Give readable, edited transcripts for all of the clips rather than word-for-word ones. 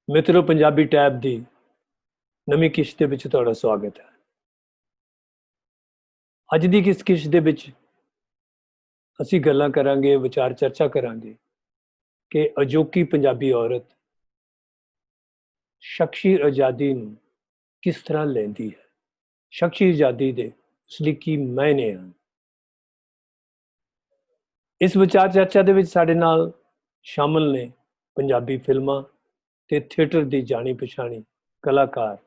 ਮਿੱਤਰੋ, ਪੰਜਾਬੀ ਟੈਬ ਦੀ ਨਵੀਂ ਕਿਸ਼ਤ ਦੇ ਵਿੱਚ ਤੁਹਾਡਾ ਸਵਾਗਤ ਹੈ। ਅੱਜ ਦੀ ਇਸ ਕਿਸ਼ਤ ਦੇ ਵਿੱਚ ਅਸੀਂ ਗੱਲਾਂ ਕਰਾਂਗੇ, ਵਿਚਾਰ ਚਰਚਾ ਕਰਾਂਗੇ ਕਿ ਅਜੋਕੀ ਪੰਜਾਬੀ ਔਰਤ ਸ਼ਖਸੀ ਆਜ਼ਾਦੀ ਨੂੰ ਕਿਸ ਤਰ੍ਹਾਂ ਲੈਂਦੀ ਹੈ। ਸ਼ਖਸੀ ਆਜ਼ਾਦੀ ਦੇ ਉਸ ਲਈ ਕੀ ਮਾਇਨੇ ਹਨ। ਇਸ ਵਿਚਾਰ ਚਰਚਾ ਦੇ ਵਿੱਚ ਸਾਡੇ ਨਾਲ ਸ਼ਾਮਲ ਨੇ ਪੰਜਾਬੀ ਫਿਲਮਾਂ ਤੇ ਥੀਏਟਰ ਦੀ ਜਾਣੀ ਪਛਾਣੀ ਕਲਾਕਾਰ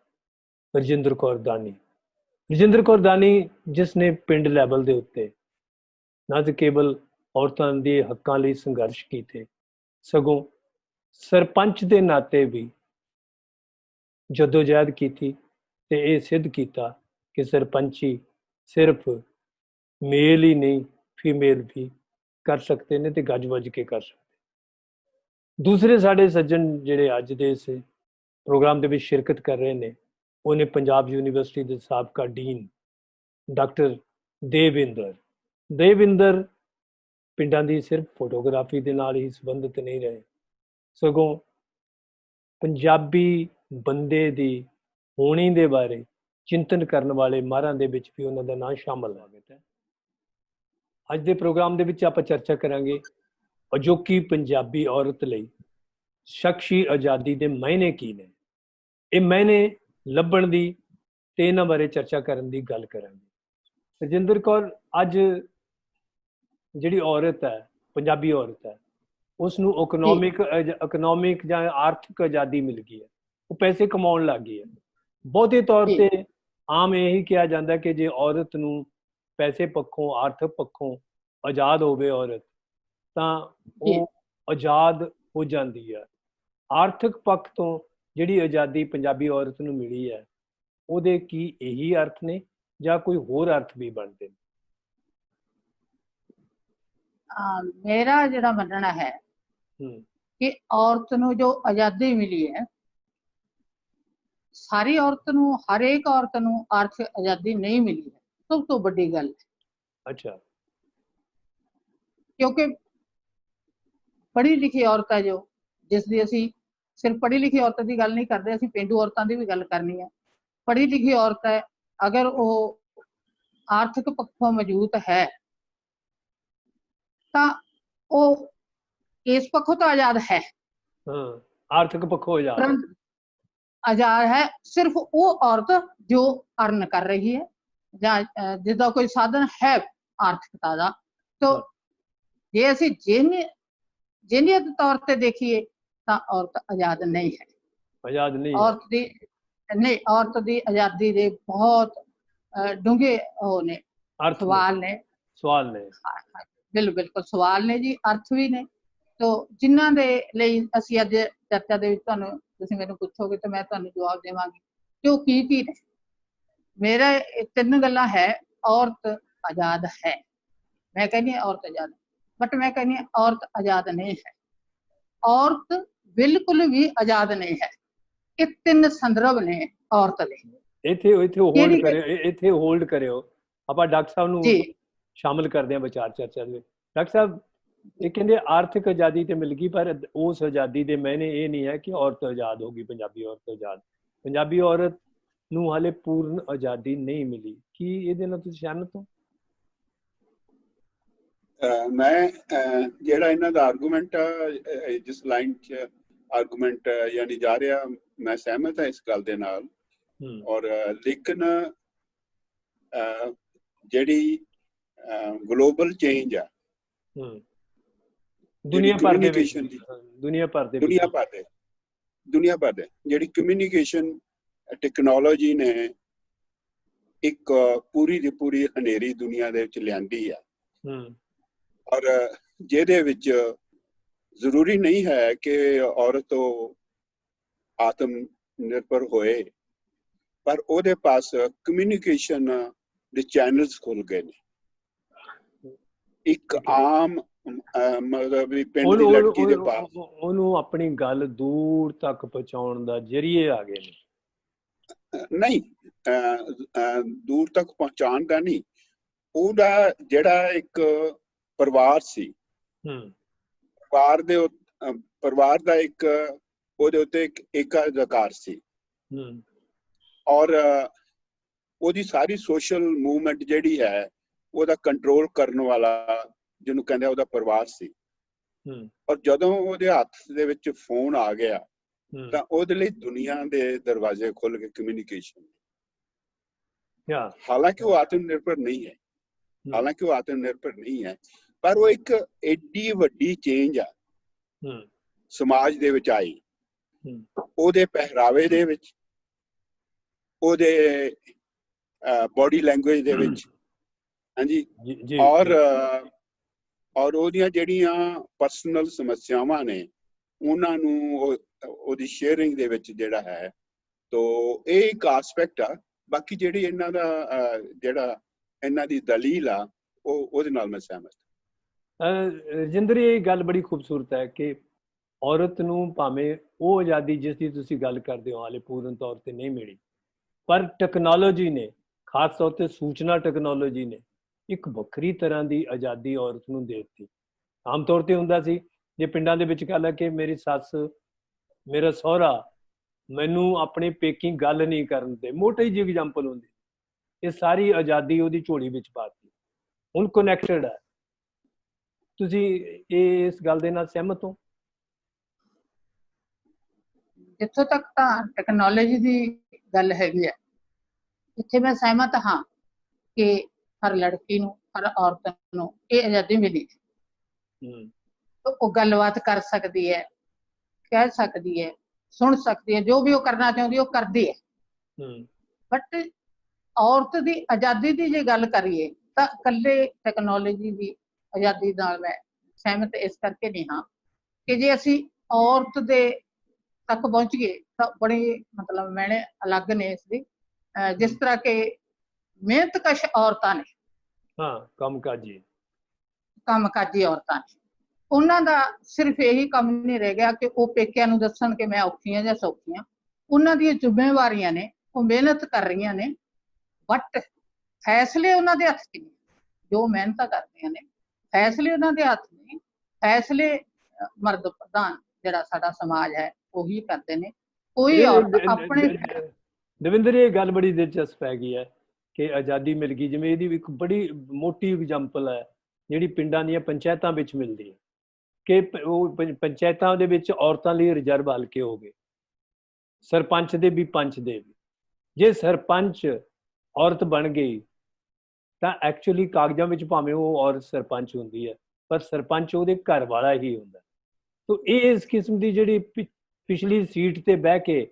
ਰਜਿੰਦਰ ਕੌਰ ਦਾਨੀ। ਰਜਿੰਦਰ ਕੌਰ ਦਾਨੀ ਜਿਸ ਨੇ ਪਿੰਡ ਲੈਵਲ ਦੇ ਉੱਤੇ ਨਾ ਤਾਂ ਕੇਵਲ ਔਰਤਾਂ ਦੇ ਹੱਕਾਂ ਲਈ ਸੰਘਰਸ਼ ਕੀਤੇ, ਸਗੋਂ ਸਰਪੰਚ ਦੇ ਨਾਤੇ ਵੀ ਜਦੋਜਹਿਦ ਕੀਤੀ ਤੇ ਇਹ ਸਿੱਧ ਕੀਤਾ ਕਿ ਸਰਪੰਚੀ ਸਿਰਫ ਮੇਲ ਹੀ ਨਹੀਂ, ਫੀਮੇਲ ਵੀ ਕਰ ਸਕਦੇ ਨੇ ਤੇ ਗੱਜ ਵੱਜ ਕੇ ਕਰ ਸਕਦੇ। ਦੂਸਰੇ ਸਾਡੇ ਸੱਜਣ ਜਿਹੜੇ ਅੱਜ ਦੇ ਇਸ ਪ੍ਰੋਗਰਾਮ ਦੇ ਵਿੱਚ ਸ਼ਿਰਕਤ ਕਰ ਰਹੇ ਨੇ, ਉਹਨੇ ਪੰਜਾਬ ਯੂਨੀਵਰਸਿਟੀ ਦੇ ਸਾਬਕਾ ਡੀਨ ਡਾਕਟਰ ਦੇਵਿੰਦਰ ਪਿੰਡਾਂ ਦੀ ਸਿਰਫ ਫੋਟੋਗ੍ਰਾਫੀ ਦੇ ਨਾਲ ਹੀ ਸੰਬੰਧਿਤ ਨਹੀਂ ਰਹੇ, ਸਗੋਂ ਪੰਜਾਬੀ ਬੰਦੇ ਦੀ ਹੋਣੀ ਦੇ ਬਾਰੇ ਚਿੰਤਨ ਕਰਨ ਵਾਲੇ ਮਾਹਰਾਂ ਦੇ ਵਿੱਚ ਵੀ ਉਹਨਾਂ ਦਾ ਨਾਂ ਸ਼ਾਮਲ ਹੈ। ਅੱਜ ਦੇ ਪ੍ਰੋਗਰਾਮ ਦੇ ਵਿੱਚ ਆਪਾਂ ਚਰਚਾ ਕਰਾਂਗੇ ਅਜੋਕੀ ਪੰਜਾਬੀ ਔਰਤ ਲਈ ਸ਼ਖਸੀ ਆਜ਼ਾਦੀ ਦੇ ਮਾਇਨੇ ਕੀ ਨੇ। ਇਹ ਮਾਇਨੇ ਲੱਭਣ ਦੀ ਤੇ ਇਹਨਾਂ ਬਾਰੇ ਚਰਚਾ ਕਰਨ ਦੀ ਗੱਲ ਕਰਾਂਗੇ। ਰਜਿੰਦਰ ਕੌਰ, ਅੱਜ ਜਿਹੜੀ ਔਰਤ ਹੈ, ਪੰਜਾਬੀ ਔਰਤ ਹੈ, ਉਸ ਨੂੰ ਇਕਨੋਮਿਕ ਜਾਂ ਆਰਥਿਕ ਆਜ਼ਾਦੀ ਮਿਲ ਗਈ ਹੈ। ਉਹ ਪੈਸੇ ਕਮਾਉਣ ਲੱਗ ਗਈ ਹੈ। ਬਹੁਤੇ ਤੌਰ ਤੇ ਆਮ ਇਹੀ ਕਿਹਾ ਜਾਂਦਾ ਕਿ ਜੇ ਔਰਤ ਨੂੰ ਪੈਸੇ ਪੱਖੋਂ, ਆਰਥਿਕ ਪੱਖੋਂ ਆਜ਼ਾਦ ਹੋਵੇ ਔਰਤ, ਤਾਂ ਉਹ ਆਜ਼ਾਦ ਹੋ ਜਾਂਦੀ ਹੈ। ਆਰਥਿਕ ਪੱਖ ਤੋਂ ਜਿਹੜੀ ਆਜ਼ਾਦੀ ਪੰਜਾਬੀ ਔਰਤ ਨੂੰ ਮਿਲੀ ਹੈ, ਉਹਦੇ ਕੀ ਇਹੀ ਅਰਥ ਨੇ ਜਾਂ ਕੋਈ ਹੋਰ ਅਰਥ ਵੀ ਬਣਦੇ ਨੇ? ਮੇਰਾ ਜਿਹੜਾ ਮੰਨਣਾ ਹੈ ਕਿ ਔਰਤ ਨੂੰ ਜੋ ਆਜ਼ਾਦੀ ਮਿਲੀ ਹੈ, ਸਾਰੀ ਔਰਤ ਨੂੰ, ਹਰੇਕ ਔਰਤ ਨੂੰ ਆਰਥਿਕ ਆਜ਼ਾਦੀ ਨਹੀਂ ਮਿਲੀ ਹੈ। ਸਭ ਤੋਂ ਵੱਡੀ ਗੱਲ ਹੈ। ਅੱਛਾ। ਕਿਉਂਕਿ ਪੜ੍ਹੀ ਲਿਖੀ ਔਰਤ ਹੈ ਜੋ, ਜਿਸ ਦੀ ਅਸੀਂ ਸਿਰਫ ਪੜ੍ਹੀ ਲਿਖੀ ਔਰਤ ਦੀ ਗੱਲ ਨਹੀਂ ਕਰਦੇ, ਅਸੀਂ ਪੇਂਡੂ ਔਰਤਾਂ ਦੀ ਵੀ ਗੱਲ ਕਰਨੀ ਹੈ। ਪੜ੍ਹੀ ਲਿਖੀ ਔਰਤ ਹੈ, ਅਗਰ ਉਹ ਆਰਥਿਕ ਪੱਖੋਂ ਮੌਜੂਦ ਹੈ ਤਾਂ ਉਹ ਇਸ ਪੱਖੋਂ ਤਾਂ ਆਜ਼ਾਦ ਹੈ। ਆਰਥਿਕ ਪੱਖੋਂ ਆਜ਼ਾਦ ਹੈ ਸਿਰਫ ਉਹ ਔਰਤ ਜੋ ਅਰਨ ਕਰ ਰਹੀ ਹੈ ਜਾਂ ਜਿਸਦਾ ਕੋਈ ਸਾਧਨ ਹੈ ਆਰਥਿਕਤਾ ਦਾ। ਤਾਂ ਜੇ ਅਸੀਂ ਜਿਹਨੀਅਤ ਤੌਰ ਤੇ ਦੇਖੀਏ ਤਾਂ ਔਰਤ ਆਜ਼ਾਦ ਨਹੀਂ ਹੈ। ਆਜ਼ਾਦ ਨਹੀਂ ਔਰਤ ਦੀ ਆਜ਼ਾਦੀ ਦੇ ਬਹੁਤ ਡੂੰਘੇ ਉਹ ਨੇ, ਸਵਾਲ ਨੇ। ਬਿਲਕੁਲ ਸਵਾਲ ਨੇ ਜੀ, ਅਰਥ ਵੀ ਨੇ। ਤੋ ਜਿਨ੍ਹਾਂ ਦੇ ਲਈ ਅਸੀਂ ਅੱਜ ਚਰਚਾ ਦੇ ਵਿੱਚ ਤੁਸੀਂ ਮੈਨੂੰ ਪੁੱਛੋਗੇ ਤਾਂ ਮੈਂ ਤੁਹਾਨੂੰ ਜਵਾਬ ਦੇਵਾਂਗੀ ਕਿ ਉਹ ਕੀ ਨੇ। ਮੇਰਾ ਤਿੰਨ ਗੱਲਾਂ ਹੈ। ਔਰਤ ਆਜ਼ਾਦ ਹੈ, ਮੈਂ ਕਹਿੰਦੀ ਹਾਂ ਔਰਤ ਆਜ਼ਾਦ, ਬਟ ਮੈਂ ਕਹਿੰਦੀ ਹਾਂ ਔਰਤ ਆਜ਼ਾਦ ਨਹੀਂ ਹੈ। ਔਰਤ ਬਿਲਕੁਲ ਵੀ ਆਜ਼ਾਦ ਨਹੀਂ ਹੈ। ਇਹ ਤਿੰਨ ਸੰਦਰਭ ਨੇ ਔਰਤ ਦੇ। ਇੱਥੇ ਹੋਲਡ ਕਰਿਓ, ਆਪਾਂ ਡਾਕਟਰ ਸਾਹਿਬ ਨੂੰ ਸ਼ਾਮਿਲ ਕਰਦੇ ਹਾਂ ਵਿਚਾਰ ਚਰਚਾ ਦੇ ਵਿੱਚ। ਡਾਕਟਰ ਸਾਹਿਬ, ਇਹ ਕਹਿੰਦੇ ਆਰਥਿਕ ਆਜ਼ਾਦੀ ਤੇ ਮਿਲ ਗਈ, ਪਰ ਉਸ ਆਜ਼ਾਦੀ ਦੇ ਮਾਇਨੇ ਇਹ ਨਹੀਂ ਹੈ ਕਿ ਔਰਤ ਆਜ਼ਾਦ ਹੋ ਗਈ, ਪੰਜਾਬੀ ਔਰਤ ਆਜ਼ਾਦ। ਪੰਜਾਬੀ ਔਰਤ ਨੂੰ ਹਾਲੇ ਪੂਰਨ ਆਜ਼ਾਦੀ ਨਹੀਂ ਮਿਲੀ। ਕੀ ਇਹਦੇ ਨਾਲ ਤੁਸੀਂ ਸਹਿਮਤ ਹੋ? ਮੈਂ ਜਿਹੜਾ ਇਹਨਾਂ ਦਾ ਆਰਗੂਮੈਂਟ ਜਿਸ ਲਾਈਨ 'ਚ ਆਰਗੂਮੈਂਟ ਯਾਨੀ ਜਾ ਰਿਹਾ, ਮੈਂ ਸਹਿਮਤ ਹਾਂ ਇਸ ਗੱਲ ਦੇ ਨਾਲ। ਔਰ ਲੇਕਿਨ ਜਿਹੜੀ ਗਲੋਬਲ ਚੇਂਜ ਆ ਦੁਨੀਆ ਭਰ ਦੇ ਜਿਹੜੀ ਕਮਿਊਨੀਕੇਸ਼ਨ ਟੈਕਨੋਲੋਜੀ ਨੇ ਇੱਕ ਪੂਰੀ ਦੀ ਪੂਰੀ ਹਨੇਰੀ ਦੁਨੀਆ ਦੇ ਵਿੱਚ ਲਿਆਂਦੀ ਆ। ਔਰ ਜਿਹਦੇ ਵਿੱਚ ਜ਼ਰੂਰੀ ਨਹੀਂ ਹੈ ਕਿ ਔਰਤ ਆਤਮ ਨਿਰਭਰ ਹੋਏ, ਪਰ ਉਹਦੇ ਪਾਸ ਕਮਿਊਨੀਕੇਸ਼ਨ ਦੇ ਚੈਨਲਸ ਖੁੱਲ ਗਏ ਨੇ। ਇੱਕ ਆਮ ਮਤਲਬ ਪਿੰਡ ਦੀ ਲੜਕੀ ਦੇ ਪਾਸ ਉਹਨੂੰ ਆਪਣੀ ਗੱਲ ਦੂਰ ਤੱਕ ਪਹੁੰਚਾਉਣ ਦਾ ਜ਼ਰੀਏ ਆ ਗਏ ਨੇ। ਨਹੀਂ, ਦੂਰ ਤੱਕ ਪਹੁੰਚਾਉਣ ਦਾ ਨਹੀਂ, ਉਹਦਾ ਜਿਹੜਾ ਇੱਕ ਪਰਿਵਾਰ ਸੀ, ਪਰਿਵਾਰ ਦਾ ਇੱਕ ਉਹਦੇ ਉੱਤੇ ਇੱਕ ਅਧਿਕਾਰ ਸੀ। ਔਰ ਉਹਦੀ ਸਾਰੀ ਸੋਸ਼ਲ ਮੂਵਮੈਂਟ ਜਿਹੜੀ ਹੈ ਉਹਦਾ ਕੰਟਰੋਲ ਕਰਨ ਵਾਲਾ ਜਿਹਨੂੰ ਕਹਿੰਦੇ ਉਹਦਾ ਪਰਿਵਾਰ ਸੀ। ਔਰ ਜਦੋਂ ਉਹਦੇ ਹੱਥ ਦੇ ਵਿੱਚ ਫੋਨ ਆ ਗਿਆ ਤਾਂ ਉਹਦੇ ਲਈ ਦੁਨੀਆ ਦੇ ਦਰਵਾਜ਼ੇ ਖੁੱਲ ਗਏ ਕਮਿਊਨੀਕੇਸ਼ਨ। ਹਾਲਾਂਕਿ ਉਹ ਆਤਮ ਨਿਰਭਰ ਨਹੀਂ ਹੈ, ਹਾਲਾਂਕਿ ਉਹ ਆਤਮ ਨਿਰਭਰ ਨਹੀਂ ਹੈ, ਪਰ ਉਹ ਇੱਕ ਏਡੀ ਵੱਡੀ ਚੇਂਜ ਆ ਸਮਾਜ ਦੇ ਵਿੱਚ ਆਈ, ਉਹਦੇ ਪਹਿਰਾਵੇ ਦੇ ਵਿੱਚ, ਉਹਦੇ ਬੋਡੀ ਲੈਂਗੁਏਜ ਦੇ ਵਿੱਚ। ਹਾਂਜੀ, ਔਰ ਉਹਦੀਆਂ ਜਿਹੜੀਆਂ ਪਰਸਨਲ ਸਮੱਸਿਆਵਾਂ ਨੇ ਉਹਨਾਂ ਨੂੰ ਉਹਦੀ ਸ਼ੇਅਰਿੰਗ ਦੇ ਵਿੱਚ ਜਿਹੜਾ ਹੈ। ਤੋ ਇਹ ਇੱਕ ਆਸਪੈਕਟ ਆ। ਬਾਕੀ ਜਿਹੜੀ ਇਹਨਾਂ ਦਾ ਜਿਹੜਾ ਇਹਨਾਂ ਦੀ ਦਲੀਲ ਆ ਉਹਦੇ ਨਾਲ ਮੈਂ ਸਹਿਮਤ। ਰਜਿੰਦਰ, ਇਹ ਗੱਲ ਬੜੀ ਖੂਬਸੂਰਤ ਹੈ ਕਿ ਔਰਤ ਨੂੰ ਭਾਵੇਂ ਉਹ ਆਜ਼ਾਦੀ ਜਿਸ ਦੀ ਤੁਸੀਂ ਗੱਲ ਕਰਦੇ ਹੋ ਹਾਲੇ ਪੂਰਨ ਤੌਰ ਤੇ ਨਹੀਂ ਮਿਲੀ, ਪਰ ਟੈਕਨੋਲੋਜੀ ਨੇ, ਖਾਸ ਤੌਰ ਤੇ ਸੂਚਨਾ ਟੈਕਨੋਲੋਜੀ ਨੇ ਇੱਕ ਵੱਖਰੀ ਤਰ੍ਹਾਂ ਦੀ ਆਜ਼ਾਦੀ ਔਰਤ ਨੂੰ ਦੇ ਦਿੱਤੀ। ਆਮ ਤੌਰ ਤੇ ਹੁੰਦਾ ਸੀ ਜੇ ਪਿੰਡਾਂ ਦੇ ਵਿੱਚ ਗੱਲ ਹੈ ਕਿ ਮੇਰੀ ਸੱਸ, ਮੇਰਾ ਸਹੁਰਾ ਮੈਨੂੰ ਆਪਣੇ ਪੇਕੀ ਗੱਲ ਨਹੀਂ ਕਰਨ ਦੇ, ਮੋਟੀ ਜਿਹੀ ਐਗਜ਼ਾਮਪਲ ਹੁੰਦੀ, ਇਹ ਸਾਰੀ ਆਜ਼ਾਦੀ ਉਹਦੀ ਝੋਲੀ ਵਿੱਚ ਪਾਤੀ। ਹੁਣ ਕਨੈਕਟਡ ਹੈ। ਤੁਸੀਂ ਇਸ ਗੱਲ ਦੇ ਨਾਲ ਸਹਿਮਤ ਹੋ? ਜਿੱਥੋਂ ਤੱਕ ਤਾਂ ਟੈਕਨੋਲੋਜੀ ਦੀ ਗੱਲ ਹੈਗੀ ਹੈ, ਇੱਥੇ ਮੈਂ ਸਹਿਮਤ ਹਾਂ ਕਿ ਹਰ ਲੜਕੀ ਨੂੰ, ਹਰ ਔਰਤ ਨੂੰ ਇਹ ਆਜ਼ਾਦੀ ਮਿਲੀ। ਉਹ ਗੱਲਬਾਤ ਕਰ ਸਕਦੀ ਹੈ, ਕਹਿ ਸਕਦੀ ਹੈ, ਸੁਣ ਸਕਦੀ ਹੈ, ਜੋ ਵੀ ਉਹ ਕਰਨਾ ਚਾਹੁੰਦੀ ਉਹ ਕਰਦੀ ਹੈ। ਬਟ ਔਰਤ ਦੀ ਆਜ਼ਾਦੀ ਦੀ ਜੇ ਗੱਲ ਕਰੀਏ ਤਾਂ ਇਕੱਲੇ ਟੈਕਨੋਲੋਜੀ ਦੀ ਆਜ਼ਾਦੀ ਨਾਲ ਮੈਂ ਸਹਿਮਤ ਇਸ ਕਰਕੇ ਨਹੀਂ ਹਾਂ ਕਿ ਜੇ ਅਸੀਂ ਔਰਤ ਦੇ ਤੱਕ ਪਹੁੰਚ ਗਏ ਤਾਂ ਬੜੇ ਮਤਲਬ ਮੈਨੇ ਅਲੱਗ ਨੇ ਇਸ ਦੀ। ਜਿਸ ਤਰ੍ਹਾਂ ਕਿ ਮਿਹਨਤਕਸ਼ ਔਰਤਾਂ ਨੇ, ਕੰਮਕਾਜੀ ਔਰਤਾਂ ਨੇ, ਉਹਨਾਂ ਦਾ ਸਿਰਫ ਇਹੀ ਕੰਮ ਨਹੀਂ ਰਹਿ ਗਿਆ ਕਿ ਉਹ ਪੇਕਿਆਂ ਨੂੰ ਦੱਸਣ ਕਿ ਮੈਂ ਔਖੀ ਹਾਂ ਜਾਂ ਸੌਖੀ ਹਾਂ। ਉਹਨਾਂ ਦੀਆਂ ਜ਼ਿੰਮੇਵਾਰੀਆਂ ਨੇ, ਉਹ ਮਿਹਨਤ ਕਰ ਰਹੀਆਂ ਨੇ, ਬਟ ਫੈਸਲੇ ਉਹਨਾਂ ਦੇ ਹੱਥ 'ਚ ਨਹੀਂ। ਜੋ ਮਿਹਨਤਾਂ ਕਰਦੀਆਂ ਨੇ ਫੈਸਲੇ ਉਹਨਾਂ ਦੇ ਹੱਥ ਨਹੀਂ। ਫੈਸਲੇ ਮਰਦ ਪ੍ਰਧਾਨ ਜਿਹੜਾ ਸਾਡਾ ਸਮਾਜ ਹੈ ਉਹੀ ਕਰਦੇ ਨੇ। ਕੋਈ ਔਰਤ ਆਪਣੇ ਦਵਿੰਦਰ, ਇਹ ਗੱਲ ਬੜੀ ਦਿਲਚਸਪ ਹੈਗੀ ਹੈ ਕਿ ਆਜ਼ਾਦੀ ਮਿਲ ਗਈ। ਜਿਵੇਂ ਇਹਦੀ ਇੱਕ ਬੜੀ ਮੋਟੀ ਐਗਜ਼ਾਮਪਲ ਹੈ ਜਿਹੜੀ ਪਿੰਡਾਂ ਦੀਆਂ ਪੰਚਾਇਤਾਂ ਵਿੱਚ ਮਿਲਦੀ ਹੈ ਕਿ ਉਹ ਪੰਚਾਇਤਾਂ ਦੇ ਵਿੱਚ ਔਰਤਾਂ ਲਈ ਰਿਜ਼ਰਵ ਹਲਕੇ ਹੋ ਗਏ, ਸਰਪੰਚ ਦੇ ਵੀ, ਪੰਚ ਦੇ ਵੀ। ਜੇ ਸਰਪੰਚ ਔਰਤ ਬਣ ਗਈ ਤਾਂ ਐਕਚੁਅਲੀ ਕਾਗਜ਼ਾਂ ਵਿੱਚ ਭਾਵੇਂ ਉਹ ਔਰਤ ਸਰਪੰਚ ਹੁੰਦੀ ਹੈ, ਪਰ ਸਰਪੰਚ ਉਹਦੇ ਘਰ ਵਾਲਾ ਹੀ ਹੁੰਦਾ। ਤਾਂ ਇਹ ਇਸ ਕਿਸਮ ਦੀ ਜਿਹੜੀ ਪਿਛਲੀ ਸੀਟ ਤੇ ਬਹਿ ਕੇ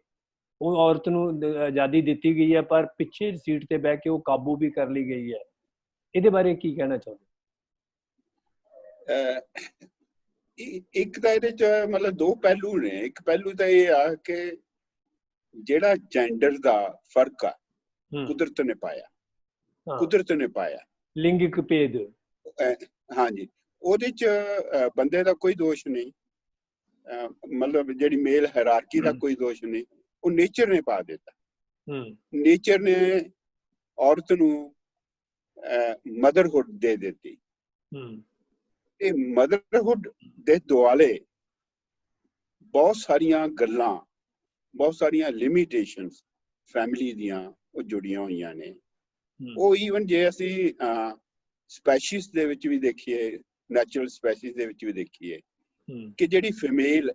ਉਹ ਔਰਤ ਨੂੰ ਆਜ਼ਾਦੀ ਦਿੱਤੀ ਗਈ ਹੈ, ਪਰ ਪਿੱਛੇ ਸੀਟ ਤੇ ਬਹਿ ਕੇ ਉਹ ਕਾਬੂ ਵੀ ਕਰ ਲਈ ਗਈ ਹੈ। ਇਹਦੇ ਬਾਰੇ ਕੀ ਕਹਿਣਾ ਚਾਹੁੰਦੇ? ਇੱਕ ਤਾਂ ਇਹਦੇ 'ਚ ਮਤਲਬ ਦੋ ਪਹਿਲੂ ਨੇ। ਇੱਕ ਪਹਿਲੂ ਤਾਂ ਇਹ ਆ ਕਿ ਜਿਹੜਾ ਜੈਂਡਰ ਦਾ ਫਰਕ ਆ ਕੁਦਰਤ ਨੇ ਪਾਇਆ, ਕੁਦਰਤ ਨੇ ਪਾਇਆ, ਲਿੰਗਿਕ ਭੇਦ। ਹਾਂਜੀ, ਉਹਦੇ 'ਚ ਬੰਦੇ ਦਾ ਕੋਈ ਦੋਸ਼ ਨਹੀਂ, ਮਤਲਬ ਜਿਹੜੀ ਮੇਲ ਹਾਇਰਾਰਕੀ ਦਾ ਕੋਈ ਦੋਸ਼ ਨਹੀਂ। ਉਹ ਨੇਚਰ ਨੇ ਪਾ ਦਿੱਤਾ। ਨੇਚਰ ਨੇ ਔਰਤ ਨੂੰ ਮਦਰਹੁੱਡ ਦੇ ਦਿੱਤੀ। ਇਹ ਮਦਰਹੁੱਡ ਦੇ ਦੁਆਲੇ ਬਹੁਤ ਸਾਰੀਆਂ ਗੱਲਾਂ, ਬਹੁਤ ਸਾਰੀਆਂ ਲਿਮਿਟੇਸ਼ਨਸ ਫੈਮਿਲੀ ਦੀਆਂ ਉਹ ਜੁੜੀਆਂ ਹੋਈਆਂ ਨੇ। ਉਹ ਈਵਨ ਜੇ ਅਸੀਂ ਸਪੈਸ਼ੀਜ਼ ਦੇ ਵਿੱਚ ਵੀ ਦੇਖੀਏ, ਨੈਚੁਰਲ ਸਪੈਸ਼ੀਜ਼ ਦੇ ਵਿੱਚ ਵੀ ਦੇਖੀਏ ਕਿ ਜਿਹੜੀ ਫੀਮੇਲ,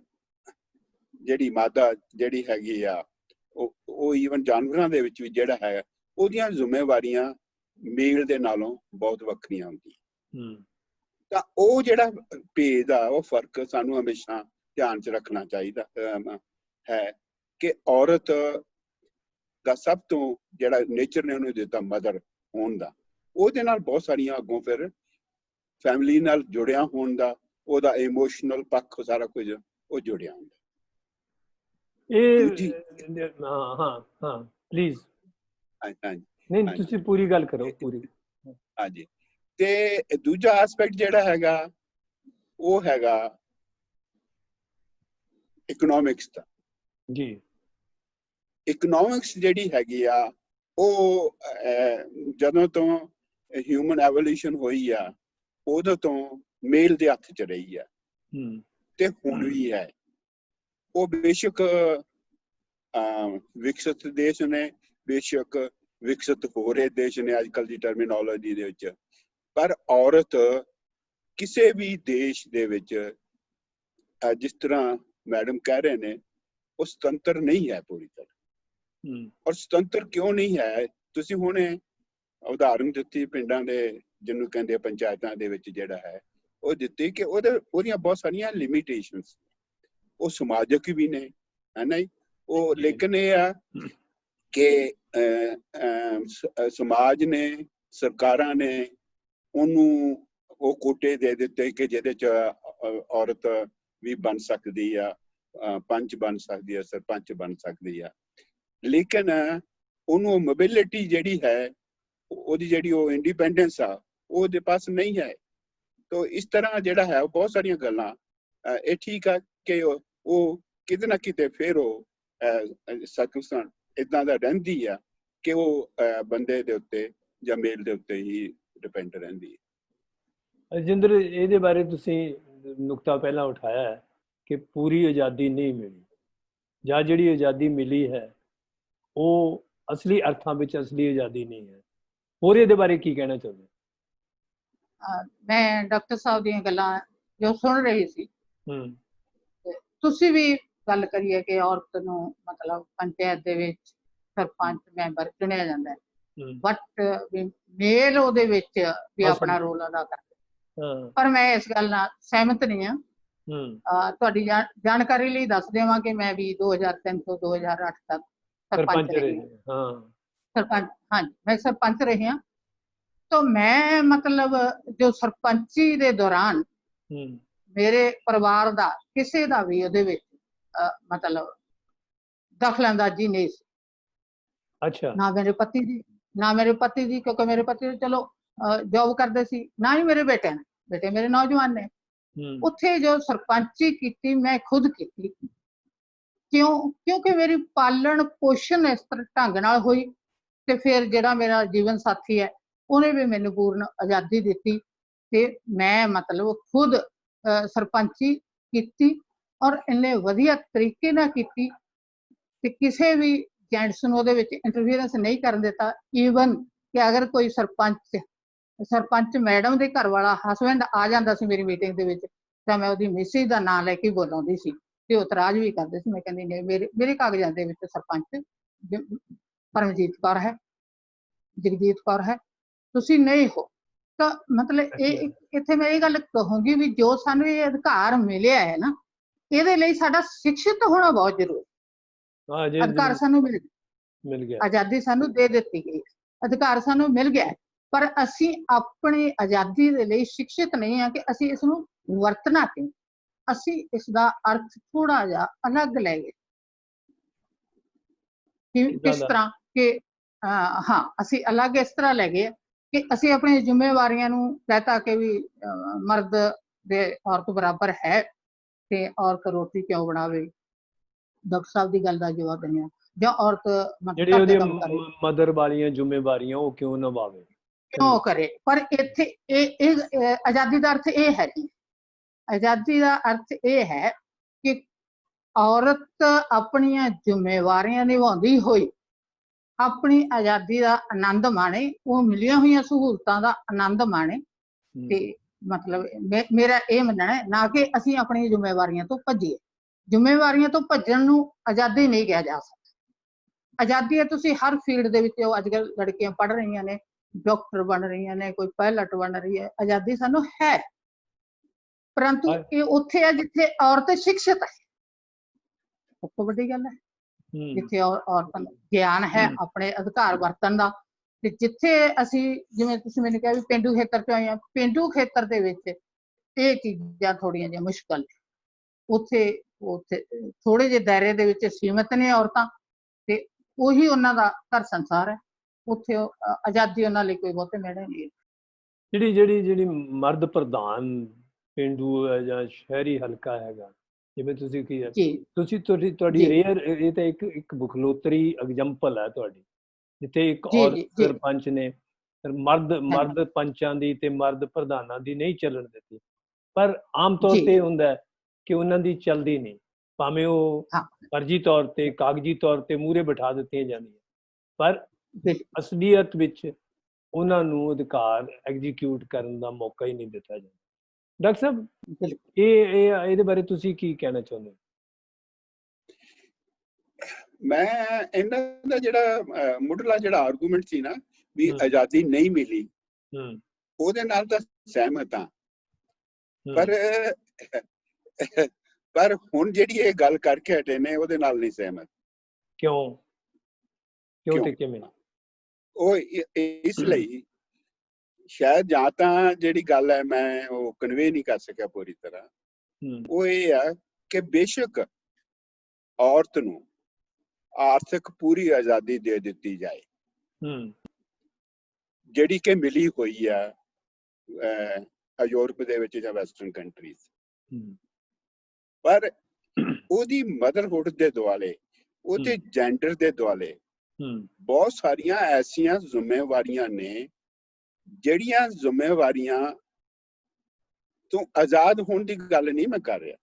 ਜਿਹੜੀ ਮਾਦਾ ਜਿਹੜੀ ਹੈਗੀ ਆ, ਉਹ ਈਵਨ ਜਾਨਵਰਾਂ ਦੇ ਵਿੱਚ ਵੀ ਜਿਹੜਾ ਹੈ ਉਹਦੀਆਂ ਜ਼ਿੰਮੇਵਾਰੀਆਂ ਮੇਲ ਦੇ ਨਾਲੋਂ ਬਹੁਤ ਵੱਖਰੀਆਂ ਹੁੰਦੀਆਂ। ਤਾਂ ਉਹ ਜਿਹੜਾ ਭੇਦ ਆ, ਉਹ ਫਰਕ ਸਾਨੂੰ ਹਮੇਸ਼ਾ ਧਿਆਨ 'ਚ ਰੱਖਣਾ ਚਾਹੀਦਾ ਹੈ ਕਿ ਔਰਤ ਦਾ ਸਭ ਤੋਂ ਜਿਹੜਾ ਨੇਚਰ ਨੇ ਉਹਨੂੰ ਦਿੱਤਾ ਮਦਰ ਹੋਣ ਦਾ, ਉਹਦੇ ਨਾਲ ਬਹੁਤ ਸਾਰੀਆਂ ਅੱਗੋਂ ਫਿਰ ਫੈਮਿਲੀ ਨਾਲ ਜੁੜਿਆ ਹੋਣ ਦਾ, ਉਹਦਾ ਇਮੋਸ਼ਨਲ ਪੱਖ ਸਾਰਾ ਕੁਝ ਉਹ ਜੁੜਿਆ ਹੁੰਦਾ। ਪਲੀਜ਼। ਨਹੀਂ, ਤੁਸੀਂ ਪੂਰੀ ਗੱਲ ਕਰੋ, ਪੂਰੀ। ਹਾਂਜੀ, ਤੇ ਦੂਜਾ ਐਸਪੈਕਟ ਜਿਹੜਾ ਹੈਗਾ ਉਹ ਹੈਗਾ ਇਕਨੋਮਿਕਸ ਦਾ। ਜੀ, ਇਕਨੋਮਿਕਸ ਜਿਹੜੀ ਹੈਗੀ ਆ ਉਹ ਜਦੋਂ ਤੋਂ ਹਿਊਮਨ ਐਵੋਲਿਊਸ਼ਨ ਹੋਈ ਆ ਉਦੋਂ ਤੋਂ ਮੇਲ ਦੇ ਹੱਥ 'ਚ ਰਹੀ ਆ ਤੇ ਹੁਣ ਵੀ ਹੈ। ਉਹ ਬੇਸ਼ੱਕ ਵਿਕਸਿਤ ਦੇਸ਼ ਨੇ, ਬੇਸ਼ੱਕ ਵਿਕਸਿਤ ਹੋ ਰਹੇ ਦੇਸ਼ ਨੇ ਅੱਜ ਕੱਲ੍ਹ ਦੀ ਟਰਮੀਨੋਲੋਜੀ ਦੇ ਵਿੱਚ, ਪਰ ਔਰਤ ਕਿਸੇ ਵੀ ਦੇਸ਼ ਦੇ ਵਿੱਚ ਜਿਸ ਤਰ੍ਹਾਂ ਮੈਡਮ ਕਹਿ ਰਹੇ ਨੇ ਉਹ ਸੁਤੰਤਰ ਨਹੀਂ ਹੈ ਪੂਰੀ ਤਰ੍ਹਾਂ। ਔਰ ਸੁਤੰਤਰ ਕਿਉਂ ਨਹੀਂ ਹੈ, ਤੁਸੀਂ ਹੁਣੇ ਉਦਾਹਰਨ ਦਿੱਤੀ ਪਿੰਡਾਂ ਦੇ ਜਿਹਨੂੰ ਕਹਿੰਦੇ ਪੰਚਾਇਤਾਂ ਦੇ ਵਿੱਚ ਜਿਹੜਾ ਹੈ ਉਹ ਦਿੱਤੀ ਕਿ ਉਹਦੀਆਂ ਬਹੁਤ ਸਾਰੀਆਂ ਲਿਮਿਟੇਸ਼ਨਸ, ਉਹ ਸਮਾਜਿਕ ਵੀ ਨੇ, ਹੈ ਨਾ ਜੀ। ਉਹ ਲੇਕਿਨ ਇਹ ਆ ਕਿ ਸਮਾਜ ਨੇ, ਸਰਕਾਰਾਂ ਨੇ ਉਹਨੂੰ ਉਹ ਕੋਟੇ ਦੇ ਦਿੱਤੇ ਕਿ ਜਿਹਦੇ ਚ ਔਰਤ ਵੀ ਬਣ ਸਕਦੀ ਆ, ਪੰਚ ਬਣ ਸਕਦੀ ਆ, ਸਰਪੰਚ ਬਣ ਸਕਦੀ ਆ, ਲੇਕਿਨ ਉਹਨੂੰ ਮੋਬਿਲਿਟੀ ਜਿਹੜੀ ਹੈ, ਉਹਦੀ ਜਿਹੜੀ ਉਹ ਇੰਡੀਪੈਂਡੈਂਸ ਆ ਉਹਦੇ ਪਾਸ ਨਹੀਂ ਹੈ। ਤਾਂ ਇਸ ਤਰ੍ਹਾਂ ਜਿਹੜਾ ਹੈ ਬਹੁਤ ਸਾਰੀਆਂ ਗੱਲਾਂ ਇਹ ਠੀਕ ਆ ਕਿ ਉਹ ਕਿਤੇ ਨਾ ਕਿਤੇ ਫਿਰ ਉਹ ਸਰਕਮਸਟੈਂਸ ਇਦਾਂ ਦਾ ਰਹਿੰਦੀ ਆ ਕਿ ਉਹ ਬੰਦੇ ਦੇ ਉੱਤੇ ਜਾਂ ਮੇਲ ਦੇ ਉੱਤੇ ਹੀ ਡਿਪੈਂਡ ਰਹਿੰਦੀ ਹੈ। ਰਜਿੰਦਰ, ਇਹਦੇ ਬਾਰੇ ਤੁਸੀਂ ਨੁਕਤਾ ਪਹਿਲਾਂ ਉਠਾਇਆ ਹੈ ਕਿ ਪੂਰੀ ਆਜ਼ਾਦੀ ਨਹੀਂ ਮਿਲੀ, ਜਾਂ ਜਿਹੜੀ ਆਜ਼ਾਦੀ ਮਿਲੀ ਹੈ ਉਹ ਅਸਲੀ ਅਰਥਾਂ ਵਿੱਚ ਅਸਲੀ ਆਜ਼ਾਦੀ ਨਹੀਂ ਹੈ। ਹੋਰ ਇਹਦੇ ਬਾਰੇ ਕੀ ਕਹਿਣਾ ਚਾਹੁੰਦੇ? ਮੈਂ ਡਾਕਟਰ ਸਾਹਿਬ ਦੀਆਂ ਗੱਲਾਂ ਜੋ ਸੁਣ ਰਹੀ ਸੀ, ਤੁਸੀਂ ਵੀ ਗੱਲ ਕਰੀਏ ਕਿ ਔਰਤ ਨੂੰ ਮਤਲਬ ਪੰਚਾਇਤ ਦੇ ਵਿੱਚ ਸਰਪੰਚ ਮੈਂਬਰ ਚੁਣਿਆ ਜਾਂਦਾ ਹੈ, ਬਟ ਮੇਲ ਉਹਦੇ ਵਿੱਚ ਵੀ ਆਪਣਾ ਰੋਲ ਅਦਾ ਕਰਦੇ। ਪਰ ਮੈਂ ਇਸ ਗੱਲ ਨਾਲ ਸਹਿਮਤ ਨਹੀਂ ਹਾਂ। ਤੁਹਾਡੀ ਜਾਣਕਾਰੀ ਲਈ ਦੱਸ ਦੇਵਾਂ ਕਿ ਮੈਂ ਵੀ 2003 ਤੋਂ 2008 ਤੱਕ ਸਰਪੰਚ ਰਹੀ ਹਾਂ। ਸਰਪੰਚ, ਹਾਂਜੀ, ਮੈਂ ਸਰਪੰਚ ਰਹੀ ਹਾਂ। ਤਾਂ ਮੈਂ ਮਤਲਬ ਜੋ ਸਰਪੰਚੀ ਦੇ ਦੌਰਾਨ ਮੇਰੇ ਪਰਿਵਾਰ ਦਾ ਕਿਸੇ ਦਾ ਵੀ ਉਹਦੇ ਵਿੱਚ ਮਤਲਬ ਦਖਲਅੰਦਾਜ਼ੀ ਨਹੀਂ ਸੀ। ਅੱਛਾ। ਨਾ ਮੇਰੇ ਪਤੀ ਜੀ, ਕਿਉਂਕਿ ਮੇਰੇ ਪਤੀ ਚਲੋ ਜੌਬ ਕਰਦੇ ਸੀ, ਨਾ ਹੀ ਮੇਰੇ ਬੇਟੇ ਮੇਰੇ ਨੌਜਵਾਨ ਨੇ। ਉੱਥੇ ਜੋ ਸਰਪੰਚੀ ਕੀਤੀ ਮੈਂ ਖੁਦ ਕੀਤੀ। ਕਿਉਂਕਿ ਮੇਰੀ ਪਾਲਣ ਪੋਸ਼ਣ ਇਸ ਤਰ੍ਹਾਂ ਢੰਗ ਨਾਲ ਹੋਈ, ਤੇ ਫਿਰ ਜਿਹੜਾ ਮੇਰਾ ਜੀਵਨ ਸਾਥੀ ਹੈ ਉਹਨੇ ਵੀ ਮੈਨੂੰ ਪੂਰਨ ਆਜ਼ਾਦੀ ਦਿੱਤੀ ਤੇ ਮੈਂ ਮਤਲਬ ਖੁਦ ਸਰਪੰਚੀ ਕੀਤੀ, ਔਰ ਇੰਨੇ ਵਧੀਆ ਤਰੀਕੇ ਨਾਲ ਕੀਤੀ ਤੇ ਕਿਸੇ ਵੀ ਜੈਂਟਸ ਨੂੰ ਉਹਦੇ ਵਿੱਚ ਇੰਟਰਫੀਅਰੈਂਸ ਨਹੀਂ ਕਰਨ ਦਿੱਤਾ। ਈਵਨ ਕਿ ਅਗਰ ਕੋਈ ਸਰਪੰਚ ਮੈਡਮ ਦੇ ਘਰ ਵਾਲਾ ਹਸਬੈਂਡ ਆ ਜਾਂਦਾ ਸੀ ਮੇਰੀ ਮੀਟਿੰਗ ਦੇ ਵਿੱਚ, ਤਾਂ ਮੈਂ ਉਹਦੀ ਮਿਸਿਸ ਦਾ ਨਾਂ ਲੈ ਕੇ ਬੋਲਾਉਂਦੀ ਸੀ ਤੇ ਉਹ ਇਤਰਾਜ਼ ਵੀ ਕਰਦੇ ਸੀ। ਮੈਂ ਕਹਿੰਦੀ ਨਹੀਂ, ਮੇਰੇ ਕਾਗਜ਼ਾਂ ਦੇ ਵਿੱਚ ਸਰਪੰਚ ਪਰਮਜੀਤ ਕੌਰ ਹੈ, ਜਗਜੀਤ ਕੌਰ ਹੈ, ਤੁਸੀਂ ਨਹੀਂ ਹੋ। ਤਾਂ ਮਤਲਬ ਇਹ ਇੱਥੇ ਮੈਂ ਇਹ ਗੱਲ ਕਹੂੰਗੀ ਵੀ ਜੋ ਸਾਨੂੰ ਇਹ ਅਧਿਕਾਰ ਮਿਲਿਆ ਹੈ ਨਾ, ਇਹਦੇ ਲਈ ਸਾਡਾ ਸਿੱਖਿਅਤ ਹੋਣਾ ਬਹੁਤ ਜ਼ਰੂਰੀ। ਅਧਿਕਾਰ ਸਾਨੂੰ ਮਿਲ ਗਿਆ, ਆਜ਼ਾਦੀ ਸਾਨੂੰ ਦੇ ਦਿੱਤੀ ਗਈ, ਅਧਿਕਾਰ ਸਾਨੂੰ ਮਿਲ ਗਿਆ, ਪਰ ਅਸੀਂ ਆਪਣੀ ਆਜ਼ਾਦੀ ਦੇ ਲਈ ਸਿੱਖਿਅਤ ਨਹੀਂ ਹਾਂ ਕਿ ਅਸੀਂ ਇਸ ਨੂੰ ਵਰਤਣਾ ਕਿਵੇਂ। ਅਸੀਂ ਇਸ ਦਾ ਅਰਥ ਥੋੜਾ ਜਿਹਾ ਅਲੱਗ ਲੈ ਗਏ। ਕਿਸ ਤਰ੍ਹਾਂ ਕਿ ਅਸੀਂ ਅਲੱਗ ਇਸ ਤਰ੍ਹਾਂ ਲੈ ਗਏ ਕਿ ਅਸੀਂ ਆਪਣੀ ਜ਼ਿੰਮੇਵਾਰੀਆਂ ਨੂੰ ਕਹਿਤਾ ਕਿ ਵੀ ਮਰਦ ਦੇ ਔਰਤ ਬਰਾਬਰ ਹੈ ਤੇ ਔਰਤ ਰੋਟੀ ਕਿਉਂ ਬਣਾਵੇ। ਡਾਕਟਰ ਸਾਹਿਬ ਦੀ ਗੱਲ ਦਾ ਜਵਾਬ ਦਿੰਦੇ, ਜਾਂ ਔਰਤ ਮਦਰ ਵਾਲੀਆਂ ਜ਼ਿੰਮੇਵਾਰੀਆਂ ਉਹ ਕਿਉਂ ਨਿਭਾਵੇ, ਕਿਉਂ ਕਰੇ। ਪਰ ਇੱਥੇ ਇਹ ਆਜ਼ਾਦੀ ਦਾ ਅਰਥ ਇਹ ਹੈ ਜੀ, ਆਜ਼ਾਦੀ ਦਾ ਅਰਥ ਇਹ ਹੈ ਕਿ ਔਰਤ ਆਪਣੀਆਂ ਜ਼ਿੰਮੇਵਾਰੀਆਂ ਨਿਭਾਉਂਦੀ ਹੋਈ ਆਪਣੀ ਆਜ਼ਾਦੀ ਦਾ ਆਨੰਦ ਮਾਣੇ, ਉਹ ਮਿਲੀਆਂ ਹੋਈਆਂ ਸਹੂਲਤਾਂ ਦਾ ਆਨੰਦ ਮਾਣੇ। ਤੇ ਮਤਲਬ ਮੇਰਾ ਇਹ ਮੰਨਣਾ ਹੈ, ਨਾ ਕਿ ਅਸੀਂ ਆਪਣੀਆਂ ਜ਼ਿੰਮੇਵਾਰੀਆਂ ਤੋਂ ਭੱਜੀਏ। ਜ਼ਿੰਮੇਵਾਰੀਆਂ ਤੋਂ ਭੱਜਣ ਨੂੰ ਆਜ਼ਾਦੀ ਨਹੀਂ ਕਿਹਾ ਜਾ ਸਕਦਾ। ਆਜ਼ਾਦੀ ਹੈ ਤੁਸੀਂ ਹਰ ਫੀਲਡ ਦੇ ਵਿੱਚ, ਅੱਜ ਕੱਲ੍ਹ ਲੜਕੀਆਂ ਪੜ੍ਹ ਰਹੀਆਂ ਨੇ, ਡਾਕਟਰ ਬਣ ਰਹੀਆਂ ਨੇ, ਕੋਈ ਪਾਇਲਟ ਬਣ ਰਹੀ ਹੈ, ਆਜ਼ਾਦੀ ਸਾਨੂੰ ਹੈ। ਪਰੰਤੂ ਇਹ ਉੱਥੇ ਹੈ ਜਿੱਥੇ ਔਰਤ ਸਿੱਖਿਅਤ ਹੈ, ਸਭ ਤੋਂ ਵੱਡੀ ਗੱਲ ਹੈ। ਜਿੱਥੇ ਔਰਤਾਂ ਨੂੰ ਗਿਆਨ ਹੈ ਆਪਣੇ ਅਧਿਕਾਰ ਵਰਤਣ ਦਾ, ਤੇ ਜਿੱਥੇ ਅਸੀਂ ਜਿਵੇਂ ਤੁਸੀਂ ਮੈਨੂੰ ਕਿਹਾ ਵੀ ਪੇਂਡੂ ਖੇਤਰ ਚ ਆਏ ਹਾਂ, ਪੇਂਡੂ ਖੇਤਰ ਦੇ ਵਿੱਚ ਇਹ ਚੀਜ਼ਾਂ ਥੋੜ੍ਹੀਆਂ ਜਿਹੀਆਂ ਮੁਸ਼ਕਲ ਨੇ। ਉੱਥੇ ਥੋੜੇ ਜਿਹੇ ਦਾਇਰੇ ਦੇ ਵਿੱਚ ਸੀਮਿਤ ਨੇ ਔਰਤਾਂ, ਤੇ ਉਹੀ ਉਹਨਾਂ ਦਾ ਘਰ ਸੰਸਾਰ ਹੈ। ਉੱਥੇ ਆਜ਼ਾਦੀ ਉਹਨਾਂ ਲਈ ਕੋਈ ਬਹੁਤੇ ਮਿਹਣੇ ਨਹੀਂ। ਜਿਹੜੀ ਮਰਦ ਪ੍ਰਧਾਨ ਪੇਂਡੂ ਹੈ ਜਾਂ ਸ਼ਹਿਰੀ ਹਲਕਾ ਹੈਗਾ, ਜਿਵੇਂ ਤੁਸੀਂ ਕੀ ਹੈ, ਤੁਹਾਡੀ ਰੇਅਰ, ਇਹ ਤਾਂ ਇੱਕ ਬਖਲੋਤਰੀ ਐਗਜ਼ਾਮਪਲ ਹੈ ਤੁਹਾਡੀ, ਜਿੱਥੇ ਇੱਕ ਔਰਤ ਸਰਪੰਚ ਨੇ ਮਰਦ ਪੰਚਾਂ ਦੀ ਤੇ ਮਰਦ ਪ੍ਰਧਾਨਾਂ ਦੀ ਨਹੀਂ ਚੱਲਣ ਦਿੱਤੀ। ਪਰ ਆਮ ਤੌਰ ਤੇ ਹੁੰਦਾ ਕਿ ਉਹਨਾਂ ਦੀ ਚੱਲਦੀ ਨਹੀਂ, ਭਾਵੇਂ ਉਹ ਫਰਜ਼ੀ ਤੌਰ ਤੇ ਕਾਗਜ਼ੀ ਤੌਰ ਤੇ ਮੂਹਰੇ ਬਿਠਾ ਦਿੱਤੀਆਂ ਜਾਂਦੀਆਂ, ਪਰ ਅਸਲੀਅਤ ਵਿੱਚ ਉਹਨਾਂ ਨੂੰ ਅਧਿਕਾਰ ਐਗਜ਼ੀਕਿਊਟ ਕਰਨ ਦਾ ਮੌਕਾ ਹੀ ਨਹੀਂ ਦਿੱਤਾ ਜਾਂਦਾ। ਡਾਕਟਰ ਸਾਹਿਬ, ਇਹਦੇ ਬਾਰੇ ਤੁਸੀਂ ਕੀ ਕਹਿਣਾ ਚਾਹੁੰਦੇ ਹੋ? ਮੈਂ ਇਹਨਾਂ ਦਾ ਜਿਹੜਾ ਮੁੱਢਲਾ ਜਿਹੜਾ ਆਰਗੂਮੈਂਟ ਸੀ ਨਾ ਵੀ ਆਜ਼ਾਦੀ ਨਹੀਂ ਮਿਲੀ, ਉਹਦੇ ਨਾਲ ਤਾਂ ਸਹਿਮਤ ਹਾਂ, ਪਰ ਹੁਣ ਜਿਹੜੀ ਇਹ ਗੱਲ ਕਰਕੇ ਹਟੇ ਨੇ ਉਹਦੇ ਨਾਲ ਨਹੀਂ ਸਹਿਮਤ। ਕਿਉਂ ਤੇ ਕਿਵੇਂ? ਉਹ ਇਸ ਲਈ ਸ਼ਾਇਦ ਜਾਂ ਤਾਂ ਜਿਹੜੀ ਗੱਲ ਹੈ ਮੈਂ ਉਹ ਕਨਵੇ ਨਹੀਂ ਕਰ ਸਕਿਆ ਪੂਰੀ ਤਰ੍ਹਾਂ, ਉਹ ਇਹ ਆ ਕਿ ਬੇਸ਼ੱਕ ਔਰਤ ਨੂੰ ਆਰਥਿਕ ਪੂਰੀ ਆਜ਼ਾਦੀ ਦੇ ਦਿੱਤੀ ਜਾਏ, ਜਿਹੜੀ ਕਿ ਮਿਲੀ ਹੋਈ ਆ ਯੂਰਪ ਦੇ ਵਿੱਚ ਜਾਂ ਵੈਸਟਰਨ ਕੰਟਰੀਜ਼, ਪਰ ਉਹਦੀ ਮਦਰਹੁੱਡ ਦੇ ਦੁਆਲੇ, ਉਹਦੇ ਜੈਂਡਰ ਦੇ ਦੁਆਲੇ ਬਹੁਤ ਸਾਰੀਆਂ ਐਸੀਆਂ ਜ਼ਿੰਮੇਵਾਰੀਆਂ ਨੇ ਜਿਹੜੀਆਂ ਜ਼ਿੰਮੇਵਾਰੀਆਂ ਤੋਂ ਆਜ਼ਾਦ ਹੋਣ ਦੀ ਗੱਲ ਨਹੀਂ ਮੈਂ ਕਰ ਰਿਹਾ,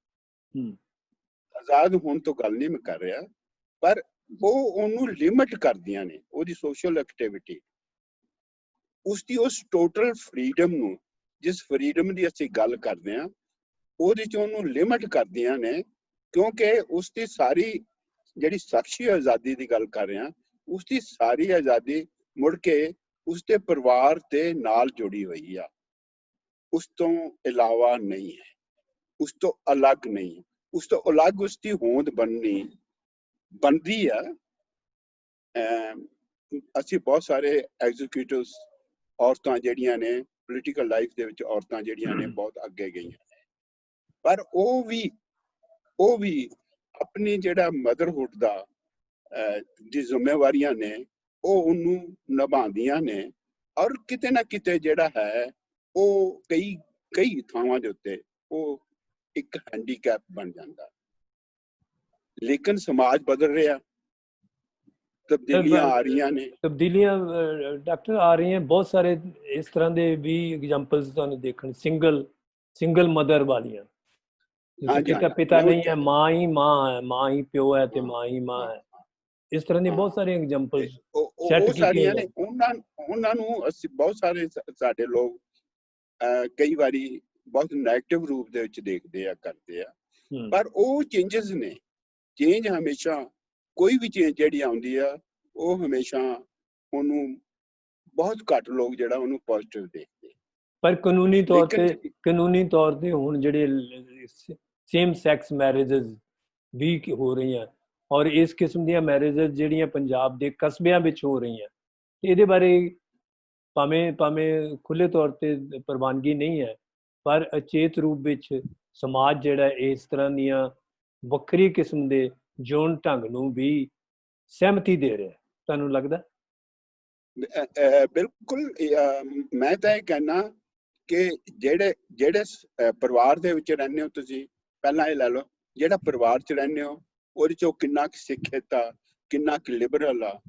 ਆਜ਼ਾਦ ਹੋਣ ਤੋਂ ਗੱਲ ਨਹੀਂ ਮੈਂ ਕਰ ਰਿਹਾ, ਪਰ ਉਹ ਉਹਨੂੰ ਲਿਮਿਟ ਕਰਦੀਆਂ ਨੇ, ਉਹਦੀ ਸੋਸ਼ਲ ਐਕਟੀਵਿਟੀ, ਉਸਦੀ ਉਸ ਟੋਟਲ ਫਰੀਡਮ ਨੂੰ, ਜਿਸ ਫਰੀਡਮ ਦੀ ਅਸੀਂ ਗੱਲ ਕਰਦੇ ਹਾਂ, ਉਹਦੇ ਚ ਉਹਨੂੰ ਲਿਮਿਟ ਕਰਦੀਆਂ ਨੇ, ਕਿਉਂਕਿ ਉਸਦੀ ਸਾਰੀ ਜਿਹੜੀ ਸ਼ਖਸੀ ਆਜ਼ਾਦੀ ਦੀ ਗੱਲ ਕਰ ਰਹੇ ਹਾਂ, ਉਸਦੀ ਸਾਰੀ ਆਜ਼ਾਦੀ ਮੁੜ ਕੇ ਉਸਦੇ ਪਰਿਵਾਰ ਦੇ ਨਾਲ ਜੁੜੀ ਹੋਈ ਆ, ਉਸ ਤੋਂ ਇਲਾਵਾ ਨਹੀਂ ਹੈ, ਉਸ ਤੋਂ ਅਲੱਗ ਨਹੀਂ, ਉਸ ਤੋਂ ਅਲੱਗ ਉਸਦੀ ਹੋਂਦ ਬਣਦੀ ਆ। ਅਸੀਂ ਬਹੁਤ ਸਾਰੇ ਐਗਜ਼ੀਕਿਊਟਿਵਸ ਔਰਤਾਂ ਜਿਹੜੀਆਂ ਨੇ ਪੋਲੀਟੀਕਲ ਲਾਈਫ ਦੇ ਵਿੱਚ, ਔਰਤਾਂ ਜਿਹੜੀਆਂ ਨੇ ਬਹੁਤ ਅੱਗੇ ਗਈਆਂ ਨੇ, ਪਰ ਉਹ ਵੀ ਆਪਣੀ ਜਿਹੜਾ ਮਦਰਹੁੱਡ ਦਾ ਦੀ ਜ਼ਿੰਮੇਵਾਰੀਆਂ ਨੇ ਉਹ ਉਹਨੂੰ ਨਿਭਾਉਂਦੀਆਂ ਨੇ, ਔਰ ਕਿਤੇ ਨਾ ਕਿਤੇ ਜਿਹੜਾ ਹੈ ਉਹ ਕਈ ਥਾਵਾਂ ਦੇ ਉੱਤੇ ਉਹ ਇੱਕ ਹੈਂਡੀਕੈਪ ਬਣ ਜਾਂਦਾ। ਲੇਕਿਨ ਸਮਾਜ ਬਦਲ ਰਿਹਾ, ਤਬਦੀਲੀਆਂ ਆ ਰਹੀਆਂ ਨੇ, ਤਬਦੀਲੀਆਂ ਡਾਕਟਰ ਆ ਰਹੀਆਂ। ਬਹੁਤ ਸਾਰੇ ਇਸ ਤਰ੍ਹਾਂ ਦੇ ਵੀ ਐਗਜ਼ਾਮਪਲਸ ਤੁਹਾਨੂੰ ਦੇਖਣ, ਸਿੰਗਲ ਮਦਰ ਵਾਲੀਆਂ, ਪਿਤਾ ਨਹੀਂ ਹੈ, ਮਾਂ ਹੀ ਮਾਂ ਹੈ, ਮਾਂ ਹੀ ਪਿਓ ਹੈ ਤੇ ਮਾਂ ਹੀ ਮਾਂ ਹੈ, ਇਸ ਤਰ੍ਹਾਂ ਦੀ ਬਹੁਤ ਸਾਰੀਆਂ ਐਗਜ਼ਾਮਪਲਸ ਸੈੱਟ ਕੀਤੀਆਂ ਨੇ। ਉਹਨਾਂ ਨੂੰ ਅਸੀਂ ਬਹੁਤ ਸਾਰੇ ਸਾਡੇ ਲੋਕ ਕਈ ਵਾਰੀ ਬਹੁਤ ਨੈਗੇਟਿਵ ਰੂਪ ਦੇ ਵਿੱਚ ਦੇਖਦੇ ਆ, ਕਰਦੇ ਆ, ਪਰ ਉਹ ਚੇਂਜਸ ਨੇ। ਚੇਂਜ ਹਮੇਸ਼ਾ, ਕੋਈ ਵੀ ਚੇਂਜ ਜਿਹੜੀ ਆਉਂਦੀ ਆ ਉਹ ਹਮੇਸ਼ਾ ਉਹਨੂੰ ਬਹੁਤ ਘੱਟ ਲੋਕ ਜਿਹੜਾ ਉਹਨੂੰ ਪੋਜ਼ਿਟਿਵ ਦੇਖਦੇ। ਪਰ ਕਾਨੂੰਨੀ ਤੌਰ ਤੇ ਹੁਣ ਜਿਹੜੇ ਸੇਮ ਸੈਕਸ ਮੈਰਿਜਸ ਵੀ ਹੋ ਰਹੀਆਂ, ਔਰ ਇਸ ਕਿਸਮ ਦੀਆਂ ਮੈਰਿਜਸ ਜਿਹੜੀਆਂ ਪੰਜਾਬ ਦੇ ਕਸਬਿਆਂ ਵਿੱਚ ਹੋ ਰਹੀਆਂ, ਇਹਦੇ ਬਾਰੇ ਭਾਵੇਂ ਖੁੱਲ੍ਹੇ ਤੌਰ ਤੇ ਪ੍ਰਵਾਨਗੀ ਨਹੀਂ ਹੈ, ਪਰ ਅਚੇਤ ਰੂਪ ਵਿੱਚ ਸਮਾਜ ਜਿਹੜਾ ਇਸ ਤਰ੍ਹਾਂ ਦੀਆਂ ਵੱਖਰੀ ਕਿਸਮ ਦੇ ਜੀਵਨ ਢੰਗ ਨੂੰ ਵੀ ਸਹਿਮਤੀ ਦੇ ਰਿਹਾ, ਤੁਹਾਨੂੰ ਲੱਗਦਾ? ਬਿਲਕੁਲ। ਮੈਂ ਤਾਂ ਇਹ ਕਹਿਣਾ ਕਿ ਜਿਹੜੇ ਪਰਿਵਾਰ ਦੇ ਵਿੱਚ ਰਹਿੰਦੇ ਹੋ ਤੁਸੀਂ, ਪਹਿਲਾਂ ਇਹ ਲੈ ਲਓ, ਜਿਹੜਾ ਪਰਿਵਾਰ 'ਚ ਰਹਿੰਦੇ ਹੋ ਉਹਦੇ 'ਚ ਉਹ ਕਿੰਨਾ ਕੁ ਸਿੱਖਿਅਤ ਆ, ਕਿੰਨਾ ਕੁ ਲਿਬਰਲ ਆ,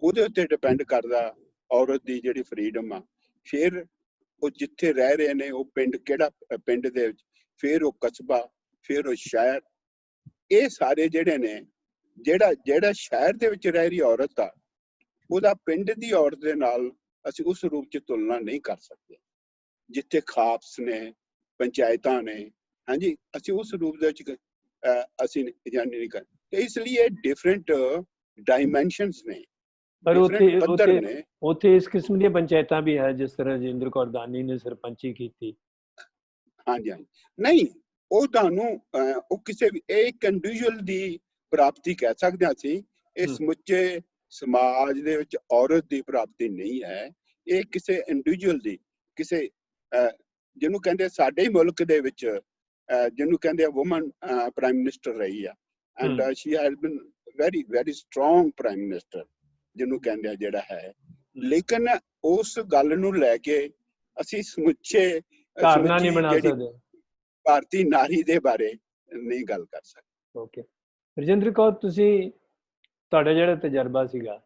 ਉਹਦੇ ਉੱਤੇ ਡਿਪੈਂਡ ਕਰਦਾ ਔਰਤ ਦੀ ਜਿਹੜੀ ਫਰੀਡਮ ਆ। ਫਿਰ ਉਹ ਜਿੱਥੇ ਰਹਿ ਰਹੇ ਨੇ, ਉਹ ਪਿੰਡ ਕਿਹੜਾ, ਪਿੰਡ ਦੇ ਵਿੱਚ, ਫਿਰ ਉਹ ਕਸਬਾ, ਫਿਰ ਉਹ ਸ਼ਹਿਰ, ਇਹ ਸਾਰੇ ਜਿਹੜੇ ਨੇ, ਜਿਹੜਾ ਸ਼ਹਿਰ ਦੇ ਵਿੱਚ ਰਹਿ ਰਹੀ ਔਰਤ ਆ, ਉਹਦਾ ਪਿੰਡ ਦੀ ਔਰਤ ਦੇ ਨਾਲ ਅਸੀਂ ਉਸ ਰੂਪ 'ਚ ਤੁਲਨਾ ਨਹੀਂ ਕਰ ਸਕਦੇ। ਜਿੱਥੇ ਖਾਪਸ ਨੇ, ਪੰਚਾਇਤਾਂ ਨੇ, ਹਾਂਜੀ, ਅਸੀਂ ਉਸ ਰੂਪ ਦੇ ਵਿੱਚ ਅਸੀਂ ਜਾਣੀ ਨਹੀਂ ਕਰਦੇ। ਤੇ ਇਸ ਲਈ ਇਹ ਡਿਫਰੈਂਟ ਡਾਇਮੈਂਸ਼ਨਸ ਨੇ, ਪਰ ਉੱਥੇ ਇਸ ਕਿਸਮ ਦੀਆਂ ਪੰਚਾਇਤਾਂ ਵੀ ਹੈ, ਜਿਸ ਤਰ੍ਹਾਂ ਰਜਿੰਦਰ ਕੌਰ ਦਾਨੀ ਨੇ ਸਰਪੰਚੀ ਕੀਤੀ। ਹਾਂਜੀ, ਨਹੀਂ, ਉਹ ਤੁਹਾਨੂੰ ਉਹ ਕਿਸੇ ਵੀ ਇੱਕ ਇੰਡੀਵਿਜੂਅਲ ਦੀ ਪ੍ਰਾਪਤੀ ਕਹਿ ਸਕਦੇ ਹਾਂ ਅਸੀਂ। ਇਹ ਸਮੁੱਚੇ ਸਮਾਜ ਦੇ ਵਿੱਚ ਔਰਤ ਦੀ ਪ੍ਰਾਪਤੀ ਨਹੀਂ ਹੈ, ਇਹ ਕਿਸੇ ਇੰਡੀਵਿਜੂਅਲ ਦੀ, ਕਿਸੇ ਜਿਹਨੂੰ ਕਹਿੰਦੇ ਸਾਡੇ ਹੀ ਮੁਲਕ ਦੇ ਵਿੱਚ ਜਿਹਨੂੰ ਕਹਿੰਦੇ ਆ ਵੂਮਨ ਪ੍ਰਾਈਮ ਮਿਨਿਸਟਰ ਰਹੀ ਆ, and she has been very strong prime minister ਜਿਹਨੂੰ ਕਹਿੰਦੇ ਆ ਜਿਹੜਾ ਹੈ। ਲੇਕਿਨ ਉਸ ਗੱਲ ਨੂੰ ਲੈ ਕੇ ਅਸੀਂ ਸਮੁੱਚੇ ਭਾਰਤੀ ਨਾਰੀ ਦੇ ਬਾਰੇ ਨਹੀਂ ਗੱਲ ਕਰ ਸਕਦੇ। ਓਕੇ ਰਜਿੰਦਰ ਕੌਰ, ਤੁਹਾਡਾ ਜਿਹੜਾ ਤਜਰਬਾ ਸੀਗਾ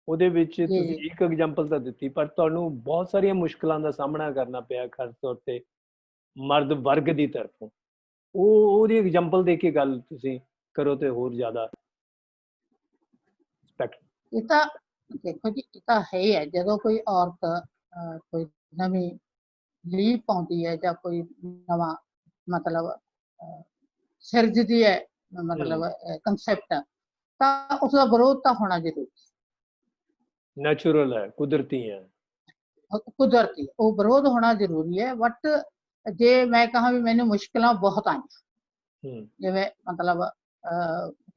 ਉਹਦੇ ਵਿੱਚ ਤੁਸੀਂ ਇੱਕ ਐਗਜ਼ਾਮਪਲ ਤਾਂ ਦਿੱਤੀ, ਪਰ ਤੁਹਾਨੂੰ ਬਹੁਤ ਸਾਰੀਆਂ ਮੁਸ਼ਕਲਾਂ ਦਾ ਸਾਹਮਣਾ ਕਰਨਾ ਪਿਆ ਖਾਸ ਤੌਰ ਤੇ ਮਰਦ ਵਰਗ ਦੀ ਤਰਫੋਂ। ਉਹਦੀ ਐਗਜ਼ਾਮਪਲ ਦੇ ਕੇ ਗੱਲ ਤੁਸੀਂ ਕਰੋ ਤੇ ਹੋਰ ਜ਼ਿਆਦਾ ਰਿਸਪੈਕਟ। ਇਹ ਤਾਂ ਦੇਖੋ ਜੀ, ਇਹ ਤਾਂ ਹੈ ਹੀ ਹੈ, ਜਦੋਂ ਕੋਈ ਔਰਤ ਕੋਈ ਨਵੀਂ ਲੀਹ ਪਾਉਂਦੀ ਹੈ ਜਾਂ ਕੋਈ ਨਵਾਂ ਮਤਲਬ ਸਿਰਜਦੀ ਹੈ ਮਤਲਬ ਕੰਸੈਪਟ, ਤਾਂ ਉਸ ਦਾ ਵਿਰੋਧ ਤਾਂ ਹੋਣਾ ਜ਼ਰੂਰੀ, ਨੈਚੁਰਲ ਹੈ, ਕੁਦਰਤੀ ਹੈ, ਕੁਦਰਤੀ, ਉਹ ਵਿਰੋਧ ਹੋਣਾ ਜ਼ਰੂਰੀ ਹੈ। ਬਟ ਜੇ ਮੈਂ ਕਹਾਂ ਵੀ ਮੈਨੂੰ ਮੁਸ਼ਕਿਲਾਂ ਬਹੁਤ ਆਈਆਂ, ਜਿਵੇਂ ਮਤਲਬ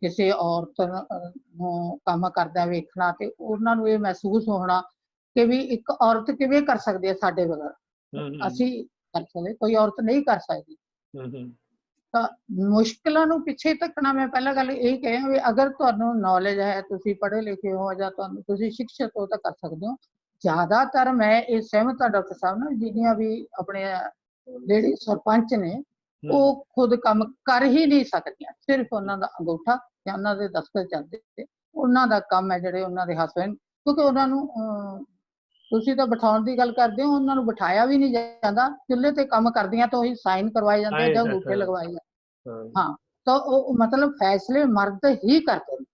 ਕਿਸੇ ਔਰਤ ਨੂੰ ਕੰਮ ਕਰਦਾ ਵੇਖਣਾ ਤੇ ਉਹਨਾਂ ਨੂੰ ਇਹ ਮਹਿਸੂਸ ਹੋਣਾ ਕਿ ਵੀ ਇੱਕ ਔਰਤ ਕਿਵੇਂ ਕਰ ਸਕਦੀ ਹੈ ਸਾਡੇ ਬਗੈਰ, ਅਸੀਂ ਕਰ ਸਕਦੇ, ਕੋਈ ਔਰਤ ਨਹੀਂ ਕਰ ਸਕਦੀ। ਤਾਂ ਮੁਸ਼ਕਿਲਾਂ ਨੂੰ ਪਿੱਛੇ ਧੱਕਣਾ, ਮੈਂ ਪਹਿਲਾਂ ਗੱਲ ਇਹ ਕਹਾਂ ਵੀ ਅਗਰ ਤੁਹਾਨੂੰ ਨੌਲੇਜ ਹੈ, ਤੁਸੀਂ ਪੜ੍ਹੇ ਲਿਖੇ ਹੋ ਜਾਂ ਤੁਹਾਨੂੰ ਤੁਸੀਂ ਸਿੱਖਿਅਤ ਹੋ ਤਾਂ ਕਰ ਸਕਦੇ ਹੋ। ਜ਼ਿਆਦਾਤਰ ਮੈਂ ਇਹ ਸਹਿਮਤ ਹਾਂ ਡਾਕਟਰ ਸਾਹਿਬ ਨਾਲ, ਜਿਹੜੀਆਂ ਵੀ ਆਪਣੇ ਜਿਹੜੇ ਸਰਪੰਚ ਨੇ ਉਹ ਖੁਦ ਕੰਮ ਕਰ ਹੀ ਨਹੀਂ ਸਕਦੀਆਂ, ਸਿਰਫ ਉਹਨਾਂ ਦਾ ਅੰਗੂਠਾ ਜਾਂ ਉਹਨਾਂ ਦੇ ਦਫ਼ਤਰ ਚੱਲਦੇ, ਉਹਨਾਂ ਦਾ ਕੰਮ ਹੈ, ਜਿਹੜੇ ਉਹਨਾਂ ਦੇ ਹਸਬੈਂਡ, ਕਿਉਂਕਿ ਉਹਨਾਂ ਨੂੰ ਤੁਸੀਂ ਤਾਂ ਬਿਠਾਉਣ ਦੀ ਗੱਲ ਕਰਦੇ ਹੋ, ਉਹਨਾਂ ਨੂੰ ਬਿਠਾਇਆ ਵੀ ਨਹੀਂ ਜਾਂਦਾ, ਚੁੱਲ੍ਹੇ ਤੇ ਕੰਮ ਕਰਦੀਆਂ ਤਾਂ ਉਹੀ ਸਾਈਨ ਕਰਵਾਏ ਜਾਂਦੇ ਜਾਂ ਅੰਗੂਠੇ ਲਗਵਾਏ ਜਾਂਦੇ। ਹਾਂ, ਤਾਂ ਉਹ ਮਤਲਬ ਫੈਸਲੇ ਮਰਦ ਹੀ ਕਰਦੇ ਨੇ,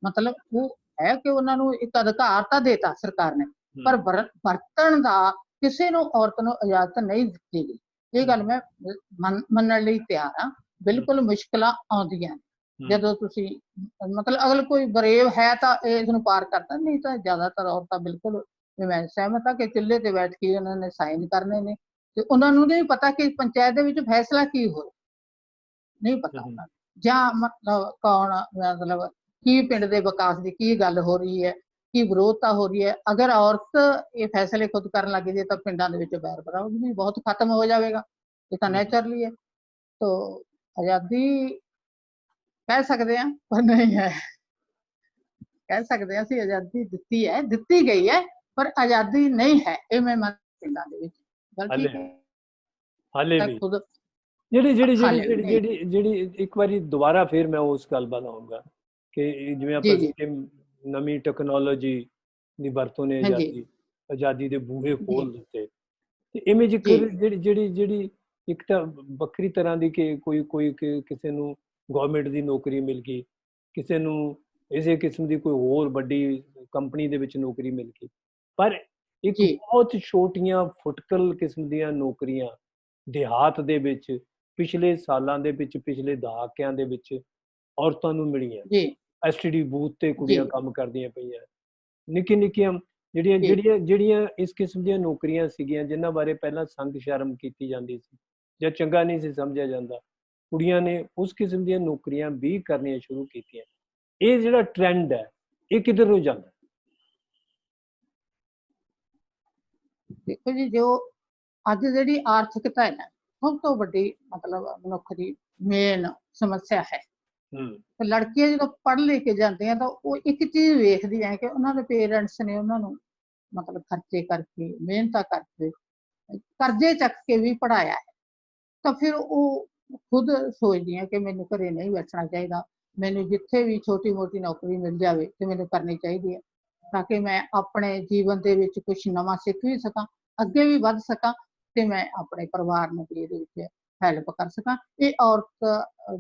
ਮਤਲਬ ਉਹ ਹੈ ਕਿ ਉਹਨਾਂ ਨੂੰ ਇੱਕ ਅਧਿਕਾਰ ਤਾਂ ਦੇਤਾ ਸਰਕਾਰ ਨੇ, ਪਰ ਵਰਤਣ ਦਾ ਕਿਸੇ ਨੂੰ ਔਰਤ ਨੂੰ ਇਜਾਜ਼ਤ ਨਹੀਂ ਦਿੱਤੀ ਗਈ। ਇਹ ਗੱਲ ਮੈਂ ਮੰਨਣ ਲਈ ਤਿਆਰ ਹਾਂ। ਬਿਲਕੁਲ ਮੁਸ਼ਕਿਲਾਂ ਆਉਂਦੀਆਂ ਜਦੋਂ ਤੁਸੀਂ ਮਤਲਬ ਅਗਰ ਕੋਈ ਬਰੇਵ ਹੈ ਤਾਂ ਇਸ ਨੂੰ ਪਾਰ ਕਰਦਾ, ਨਹੀਂ ਤਾਂ ਜ਼ਿਆਦਾਤਰ ਔਰਤਾਂ ਬਿਲਕੁਲ, ਮੈਂ ਸਹਿਮਤ ਹਾਂ ਕਿ ਚੁੱਲ੍ਹੇ ਤੇ ਬੈਠ ਕੇ ਉਹਨਾਂ ਨੇ ਸਾਈਨ ਕਰਨੇ ਨੇ ਤੇ ਉਹਨਾਂ ਨੂੰ ਨਹੀਂ ਪਤਾ ਕਿ ਪੰਚਾਇਤ ਦੇ ਵਿੱਚ ਫੈਸਲਾ ਕੀ ਹੋ, ਨਹੀਂ ਪਤਾ ਉਹਨਾਂ ਨੂੰ, ਜਾਂ ਮਤਲਬ ਕੌਣ ਮਤਲਬ ਕੀ ਪਿੰਡ ਦੇ ਵਿਕਾਸ ਦੀ ਕੀ ਗੱਲ ਹੋ ਰਹੀ ਹੈ, ਕੀ ਵਿਰੋਧਤਾ ਹੋ ਰਹੀ ਹੈ। ਅਗਰ ਔਰਤ ਇਹ ਫੈਸਲੇ ਖੁਦ ਕਰਨ ਲੱਗ ਜਾਏ ਤਾਂ ਪਿੰਡਾਂ ਦੇ ਵਿੱਚ ਬੈਰ ਬਰਾਉ ਵੀ ਬਹੁਤ ਖਤਮ ਹੋ ਜਾਵੇਗਾ, ਇਹ ਤਾਂ ਨੈਚੁਰਲੀ ਹੈ। ਤੋ ਆਜ਼ਾਦੀ ਕਹਿ ਸਕਦੇ ਹਾਂ ਪਰ ਨਹੀਂ ਹੈ, ਕਹਿ ਸਕਦੇ ਹਾਂ ਅਸੀਂ ਆਜ਼ਾਦੀ ਦਿੱਤੀ ਹੈ, ਦਿੱਤੀ ਗਈ ਹੈ, ਪਰ ਆਜ਼ਾਦੀ ਨਹੀਂ ਹੈ, ਇਹ ਮੈਂ ਮੰਨ ਪਿੰਡਾਂ ਦੇ ਵਿੱਚ ਬਲਕਿ ਹਾਲੇ ਵੀ ਖੁਦ ਜਿਹੜੀ ਇੱਕ ਵਾਰੀ ਦੁਬਾਰਾ ਫਿਰ ਮੈਂ ਉਸ ਗੱਲ ਵੱਲ ਆਊਂਗਾ ਕਿ ਜਿਵੇਂ ਆਪਾਂ ਨਵੀਂ ਟੈਕਨੋਲੋਜੀ ਦੀ ਵਰਤੋਂ ਨੇ ਆਜ਼ਾਦੀ ਦੇ ਬੂਹੇ ਖੋਲ ਦਿੱਤੇ, ਤੇ ਇਵੇਂ ਜਿਹੜੀ ਇੱਕ ਤਾਂ ਵੱਖਰੀ ਤਰ੍ਹਾਂ ਦੀ ਕਿ ਕੋਈ ਕਿਸੇ ਨੂੰ ਗਵਰਨਮੈਂਟ ਦੀ ਨੌਕਰੀ ਮਿਲ ਗਈ, ਕਿਸੇ ਨੂੰ ਇਸੇ ਕਿਸਮ ਦੀ ਕੋਈ ਹੋਰ ਵੱਡੀ ਕੰਪਨੀ ਦੇ ਵਿੱਚ ਨੌਕਰੀ ਮਿਲ ਗਈ, ਪਰ ਇੱਕ ਬਹੁਤ ਛੋਟੀਆਂ ਫੁਟਕਲ ਕਿਸਮ ਦੀਆਂ ਨੌਕਰੀਆਂ ਦਿਹਾਤ ਦੇ ਵਿੱਚ ਪਿਛਲੇ ਸਾਲਾਂ ਦੇ ਵਿੱਚ, ਪਿਛਲੇ ਦਹਾਕਿਆਂ ਦੇ ਵਿੱਚ ਔਰਤਾਂ ਨੂੰ ਮਿਲੀਆਂ। STD ਬੂਥ ਤੇ ਕੁੜੀਆਂ ਕੰਮ ਕਰਦੀਆਂ ਪਈਆਂ, ਨਿੱਕੀਆਂ ਜਿਹੜੀਆਂ ਇਸ ਕਿਸਮ ਦੀਆਂ ਨੌਕਰੀਆਂ ਸੀਗੀਆਂ ਜਿਨ੍ਹਾਂ ਬਾਰੇ ਪਹਿਲਾਂ ਸੰਗ ਸ਼ਰਮ ਕੀਤੀ ਜਾਂਦੀ ਸੀ ਜਾਂ ਚੰਗਾ ਨਹੀਂ ਸੀ ਸਮਝਿਆ ਜਾਂਦਾ, ਕੁੜੀਆਂ ਨੇ ਉਸ ਕਿਸਮ ਦੀਆਂ ਨੌਕਰੀਆਂ ਵੀ ਕਰਨੀਆਂ ਸ਼ੁਰੂ ਕੀਤੀਆਂ। ਇਹ ਜਿਹੜਾ ਟ੍ਰੈਂਡ ਹੈ ਇਹ ਕਿੱਧਰ ਨੂੰ ਜਾਂਦਾ? ਦੇਖੋ ਜੀ, ਜੋ ਅੱਜ ਜਿਹੜੀ ਆਰਥਿਕਤਾ ਹੈ ਨਾ, ਸਭ ਤੋਂ ਵੱਡੀ ਮਤਲਬ ਮਨੁੱਖ ਦੀ ਮੇਨ ਸਮੱਸਿਆ ਹੈ। ਲੜਕੀਆਂ ਜਦੋਂ ਪੜ੍ਹ ਲਿਖ ਕੇ ਜਾਂਦੀਆਂ ਤਾਂ ਉਹ ਇੱਕ ਚੀਜ਼ ਵੇਖਦੀਆਂ ਕਿ ਉਹਨਾਂ ਦੇ ਪੇਰੈਂਟਸ ਨੇ ਉਹਨਾਂ ਨੂੰ ਮਤਲਬ ਖਰਚੇ ਕਰਕੇ, ਮਿਹਨਤਾਂ ਕਰਕੇ, ਕਰਜ਼ੇ ਚੱਕ ਕੇ ਵੀ ਪੜ੍ਹਾਇਆ ਹੈ, ਤਾਂ ਫਿਰ ਉਹ ਖੁਦ ਸੋਚਦੀਆਂ ਕਿ ਮੈਨੂੰ ਘਰੇ ਨਹੀਂ ਬੈਠਣਾ ਚਾਹੀਦਾ, ਮੈਨੂੰ ਜਿੱਥੇ ਵੀ ਛੋਟੀ ਮੋਟੀ ਨੌਕਰੀ ਮਿਲ ਜਾਵੇ ਤੇ ਮੈਨੂੰ ਕਰਨੀ ਚਾਹੀਦੀ ਹੈ, ਤਾਂ ਕਿ ਮੈਂ ਆਪਣੇ ਜੀਵਨ ਦੇ ਵਿੱਚ ਕੁਛ ਨਵਾਂ ਸਿੱਖ ਵੀ ਸਕਾਂ, ਅੱਗੇ ਵੀ ਵੱਧ ਸਕਾਂ ਤੇ ਮੈਂ ਆਪਣੇ ਪਰਿਵਾਰ ਨੂੰ ਵੀ ਇਹਦੇ ਵਿੱਚ ਹੈਲਪ ਕਰ ਸਕਾਂ। ਇਹ ਔਰਤ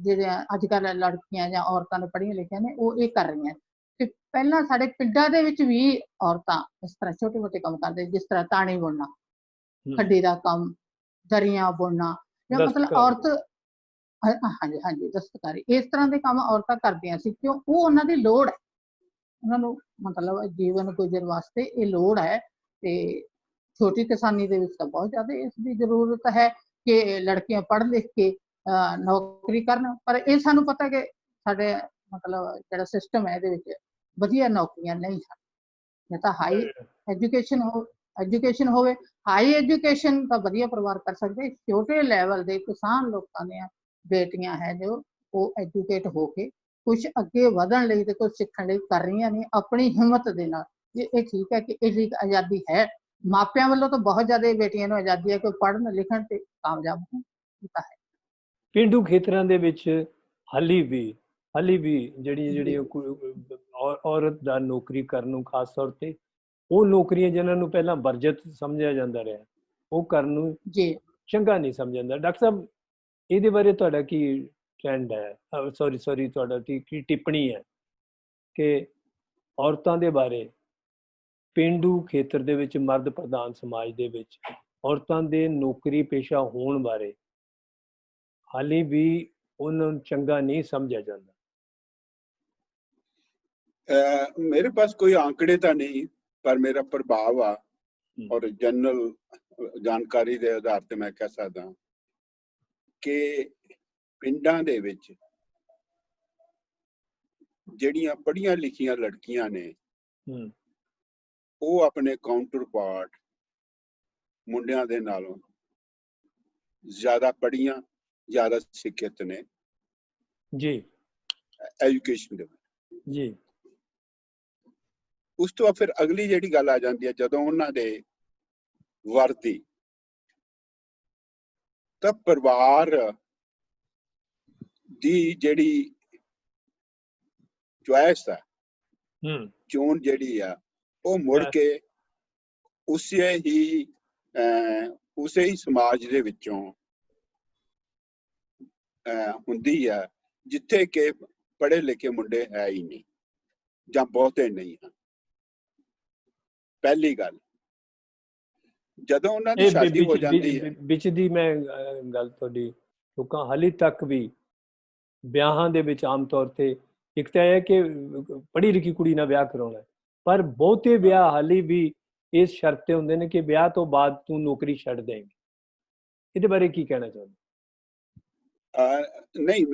ਜਿਹੜੀਆਂ ਅੱਜ ਕੱਲ੍ਹ ਲੜਕੀਆਂ ਜਾਂ ਔਰਤਾਂ ਨੇ ਪੜ੍ਹੀਆਂ ਲਿਖੀਆਂ ਨੇ ਉਹ ਇਹ ਕਰ ਰਹੀਆਂ। ਤੇ ਪਹਿਲਾਂ ਸਾਡੇ ਪਿੰਡਾਂ ਦੇ ਵਿੱਚ ਵੀ ਔਰਤਾਂ ਇਸ ਤਰ੍ਹਾਂ ਛੋਟੇ ਮੋਟੇ ਕੰਮ ਕਰਦੇ, ਜਿਸ ਤਰ੍ਹਾਂ ਤਾਣੀ ਬੁਣਨਾ, ਖੱਡੀ ਦਾ ਕੰਮ, ਦਰੀਆਂ ਬੁਣਨਾ, ਜਾਂ ਮਤਲਬ ਔਰਤ ਹਾਂਜੀ ਦਸਤਕਾਰੀ, ਇਸ ਤਰ੍ਹਾਂ ਦੇ ਕੰਮ ਔਰਤਾਂ ਕਰਦੀਆਂ ਸੀ ਕਿਉਂ? ਉਹ ਉਹਨਾਂ ਦੀ ਲੋੜ ਹੈ, ਉਹਨਾਂ ਨੂੰ ਮਤਲਬ ਜੀਵਨ ਗੁਜ਼ਰ ਵਾਸਤੇ ਇਹ ਲੋੜ ਹੈ। ਤੇ ਛੋਟੀ ਕਿਸਾਨੀ ਦੇ ਵਿੱਚ ਤਾਂ ਬਹੁਤ ਜ਼ਿਆਦਾ ਇਸ ਦੀ ਜ਼ਰੂਰਤ ਹੈ ਕਿ ਲੜਕੀਆਂ ਪੜ੍ਹ ਲਿਖ ਕੇ ਨੌਕਰੀ ਕਰਨ, ਪਰ ਇਹ ਸਾਨੂੰ ਪਤਾ ਕਿ ਸਾਡੇ ਮਤਲਬ ਜਿਹੜਾ ਸਿਸਟਮ ਹੈ ਇਹਦੇ ਵਿੱਚ ਵਧੀਆ ਨੌਕਰੀਆਂ ਨਹੀਂ ਹਨ। ਜਾਂ ਤਾਂ ਹਾਈ ਐਜੂਕੇਸ਼ਨ ਹੋਵੇ, ਹਾਈ ਐਜੂਕੇਸ਼ਨ ਤਾਂ ਵਧੀਆ ਪਰਿਵਾਰ ਕਰ ਸਕਦੇ, ਛੋਟੇ ਲੈਵਲ ਦੇ ਕਿਸਾਨ ਲੋਕਾਂ ਦੀਆਂ ਬੇਟੀਆਂ ਹੈ ਜੋ ਉਹ ਐਜੂਕੇਟ ਹੋ ਕੇ ਕੁਛ ਅੱਗੇ ਵਧਣ ਲਈ ਤੇ ਕੁਛ ਸਿੱਖਣ ਲਈ ਕਰ ਰਹੀਆਂ ਨੇ ਆਪਣੀ ਹਿੰਮਤ ਦੇ ਨਾਲ। ਇਹ ਠੀਕ ਹੈ ਕਿ ਇਹਦੀ ਆਜ਼ਾਦੀ ਹੈ, ਮਾਪਿਆਂ ਵੱਲੋਂ ਤਾਂ ਬਹੁਤ ਜ਼ਿਆਦਾ ਬੇਟੀਆਂ ਨੂੰ ਆਜ਼ਾਦੀ ਹੈ ਕਿ ਪੜ੍ਹਨ ਲਿਖਣ ਤੇ ਕਾਮਯਾਬ ਹੋਣ, ਇਹ ਹੈ। ਪੇਂਡੂ ਖੇਤਰਾਂ ਦੇ ਵਿੱਚ ਹਾਲੀ ਵੀ ਜਿਹੜੀ ਔਰਤ ਦਾ ਨੌਕਰੀ ਕਰਨ ਨੂੰ ਖਾਸ ਤੌਰ ਤੇ ਉਹ ਨੌਕਰੀਆਂ ਜਿਨ੍ਹਾਂ ਨੂੰ ਪਹਿਲਾਂ ਵਰਜਿਤ ਸਮਝਿਆ ਜਾਂਦਾ ਰਿਹਾ, ਉਹ ਕਰਨ ਨੂੰ ਚੰਗਾ ਨਹੀਂ ਸਮਝਿਆ ਜਾਂਦਾ। ਡਾਕਟਰ ਸਾਹਿਬ, ਇਹਦੇ ਬਾਰੇ ਤੁਹਾਡਾ ਕੀ ਟ੍ਰੈਂਡ ਹੈ, ਸੌਰੀ ਤੁਹਾਡਾ ਕੀ ਟਿੱਪਣੀ ਹੈ ਕਿ ਔਰਤਾਂ ਦੇ ਬਾਰੇ ਪੇਂਡੂ ਖੇਤਰ ਦੇ ਵਿੱਚ, ਮਰਦ ਪ੍ਰਧਾਨ ਸਮਾਜ ਦੇ ਵਿੱਚ ਔਰਤਾਂ ਦੇ ਨੌਕਰੀ ਪੇਸ਼ਾ ਹੋਣ ਬਾਰੇ ਹਾਲੇ ਵੀ ਉਹਨਾਂ ਨੂੰ ਚੰਗਾ ਨਹੀਂ ਸਮਝਿਆ ਜਾਂਦਾ। मेरे पास कोई आंकड़े तो नहीं, पर मेरा प्रभाव आ और जनरल जानकारी के आधार पर मैं कह सकता कि पिंडां दे विच ਜਿਹੜੀਆਂ ਪੜ੍ਹੀਆਂ ਲਿਖੀਆਂ ਲੜਕੀਆਂ ਨੇ ਉਹ ਆਪਣੇ ਕਾਊਂਟਰ ਪਾਰਟ ਮੁੰਡਿਆਂ ਦੇ ਨਾਲੋਂ ਜ਼ਿਆਦਾ ਪੜ੍ਹੀਆਂ, ਜ਼ਿਆਦਾ ਸਿੱਖਿਅਤ ਨੇ ਜੀ ਐਜੂਕੇਸ਼ਨ ਦੇ ਵਿੱਚ ਜੀ। ਉਸ ਤੋਂ ਫਿਰ ਅਗਲੀ ਜਿਹੜੀ ਗੱਲ ਆ ਜਾਂਦੀ ਹੈ ਜਦੋਂ ਉਹਨਾਂ ਦੇ ਵਰਦੀ, ਤਾਂ ਪਰਿਵਾਰ ਦੀ ਜਿਹੜੀ ਚੁਆਇਸ ਹੈ, ਚੋਣ ਜਿਹੜੀ ਆ ਉਹ ਮੁੜ ਕੇ ਉਸੇ ਹੀ ਸਮਾਜ ਦੇ ਵਿੱਚੋਂ ਹੁੰਦੀ ਆ ਜਿੱਥੇ ਕਿ ਪੜ੍ਹੇ ਲਿਖੇ ਮੁੰਡੇ ਹੈ ਹੀ ਨਹੀਂ ਜਾਂ ਬਹੁਤੇ ਨਹੀਂ ਹਨ। ਪਹਿਲੀ ਗੱਲ, ਜਦੋਂ ਉਹਨਾਂ ਦੀ ਸ਼ਾਦੀ ਹੋ ਜਾਂਦੀ ਹੈ ਵਿੱਚ ਦੀ ਮੈਂ ਗੱਲ ਤੁਹਾਡੀ ਲੋਕਾਂ ਹਾਲੇ ਤੱਕ ਵੀ ਵਿਆਹਾਂ ਦੇ ਵਿੱਚ ਆਮ ਤੌਰ ਤੇ ਇੱਕ ਤਾਂ ਇਹ ਕਿ ਪੜ੍ਹੀ ਲਿਖੀ ਕੁੜੀ ਨਾਲ ਵਿਆਹ ਕਰਾਉਣਾ, ਪਰ ਬਹੁਤੇ ਵਿਆਹ ਹਾਲੇ ਵੀ ਇਸ ਸ਼ਰਤ ਤੇ ਹੁੰਦੇ ਨੇ ਕਿ ਵਿਆਹ ਤੋਂ ਬਾਅਦ ਤੂੰ ਨੌਕਰੀ ਛੱਡ ਦੇਂਗੀ। ਇਹਦੇ ਬਾਰੇ ਕੀ ਕਹਿਣਾ ਚਾਹੁੰਦੇ? ਨਹੀਂ,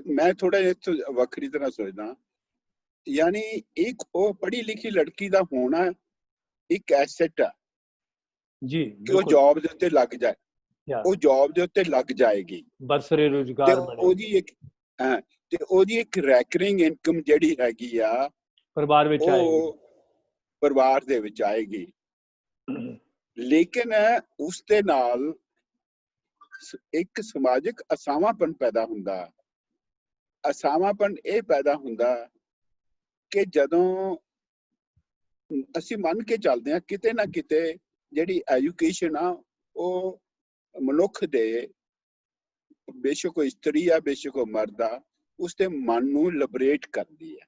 ਮੈਂ ਥੋੜਾ ਜਿਹਾ ਵੱਖਰੀ ਤਰ੍ਹਾਂ ਸੋਚਦਾ। यानी एक वो पढ़ी लिखी लड़की का होना एक एसेट है जी, कि वो जॉब दे उत्ते लग जाए, वो जॉब दे उत्ते लग जाएगी, बरसरे रोजगार बने, ओदी एक ते ओदी एक रैकरिंग इनकम जेड़ी हैगी आ परिवार विच आएगी, परिवार दे विच आएगी। लेकिन उस दे नाल एक समाजिक असावापन पैदा हुंदा। असावापन ये पैदा हुंदा कि जदों ਅਸੀਂ ਮੰਨ ਕੇ ਚੱਲਦੇ ਹਾਂ ਕਿਤੇ ਨਾ ਕਿਤੇ ਜਿਹੜੀ ਐਜੂਕੇਸ਼ਨ ਆ ਉਹ ਮਨੁੱਖ ਦੇ, ਬੇਸ਼ੱਕ ਕੋਈ ਇਸਤਰੀ ਆ ਬੇਸ਼ੱਕ ਕੋਈ ਮਰਦ ਆ, ਉਸਦੇ ਮਨ ਨੂੰ ਲਿਬਰੇਟ ਕਰਦੀ ਹੈ।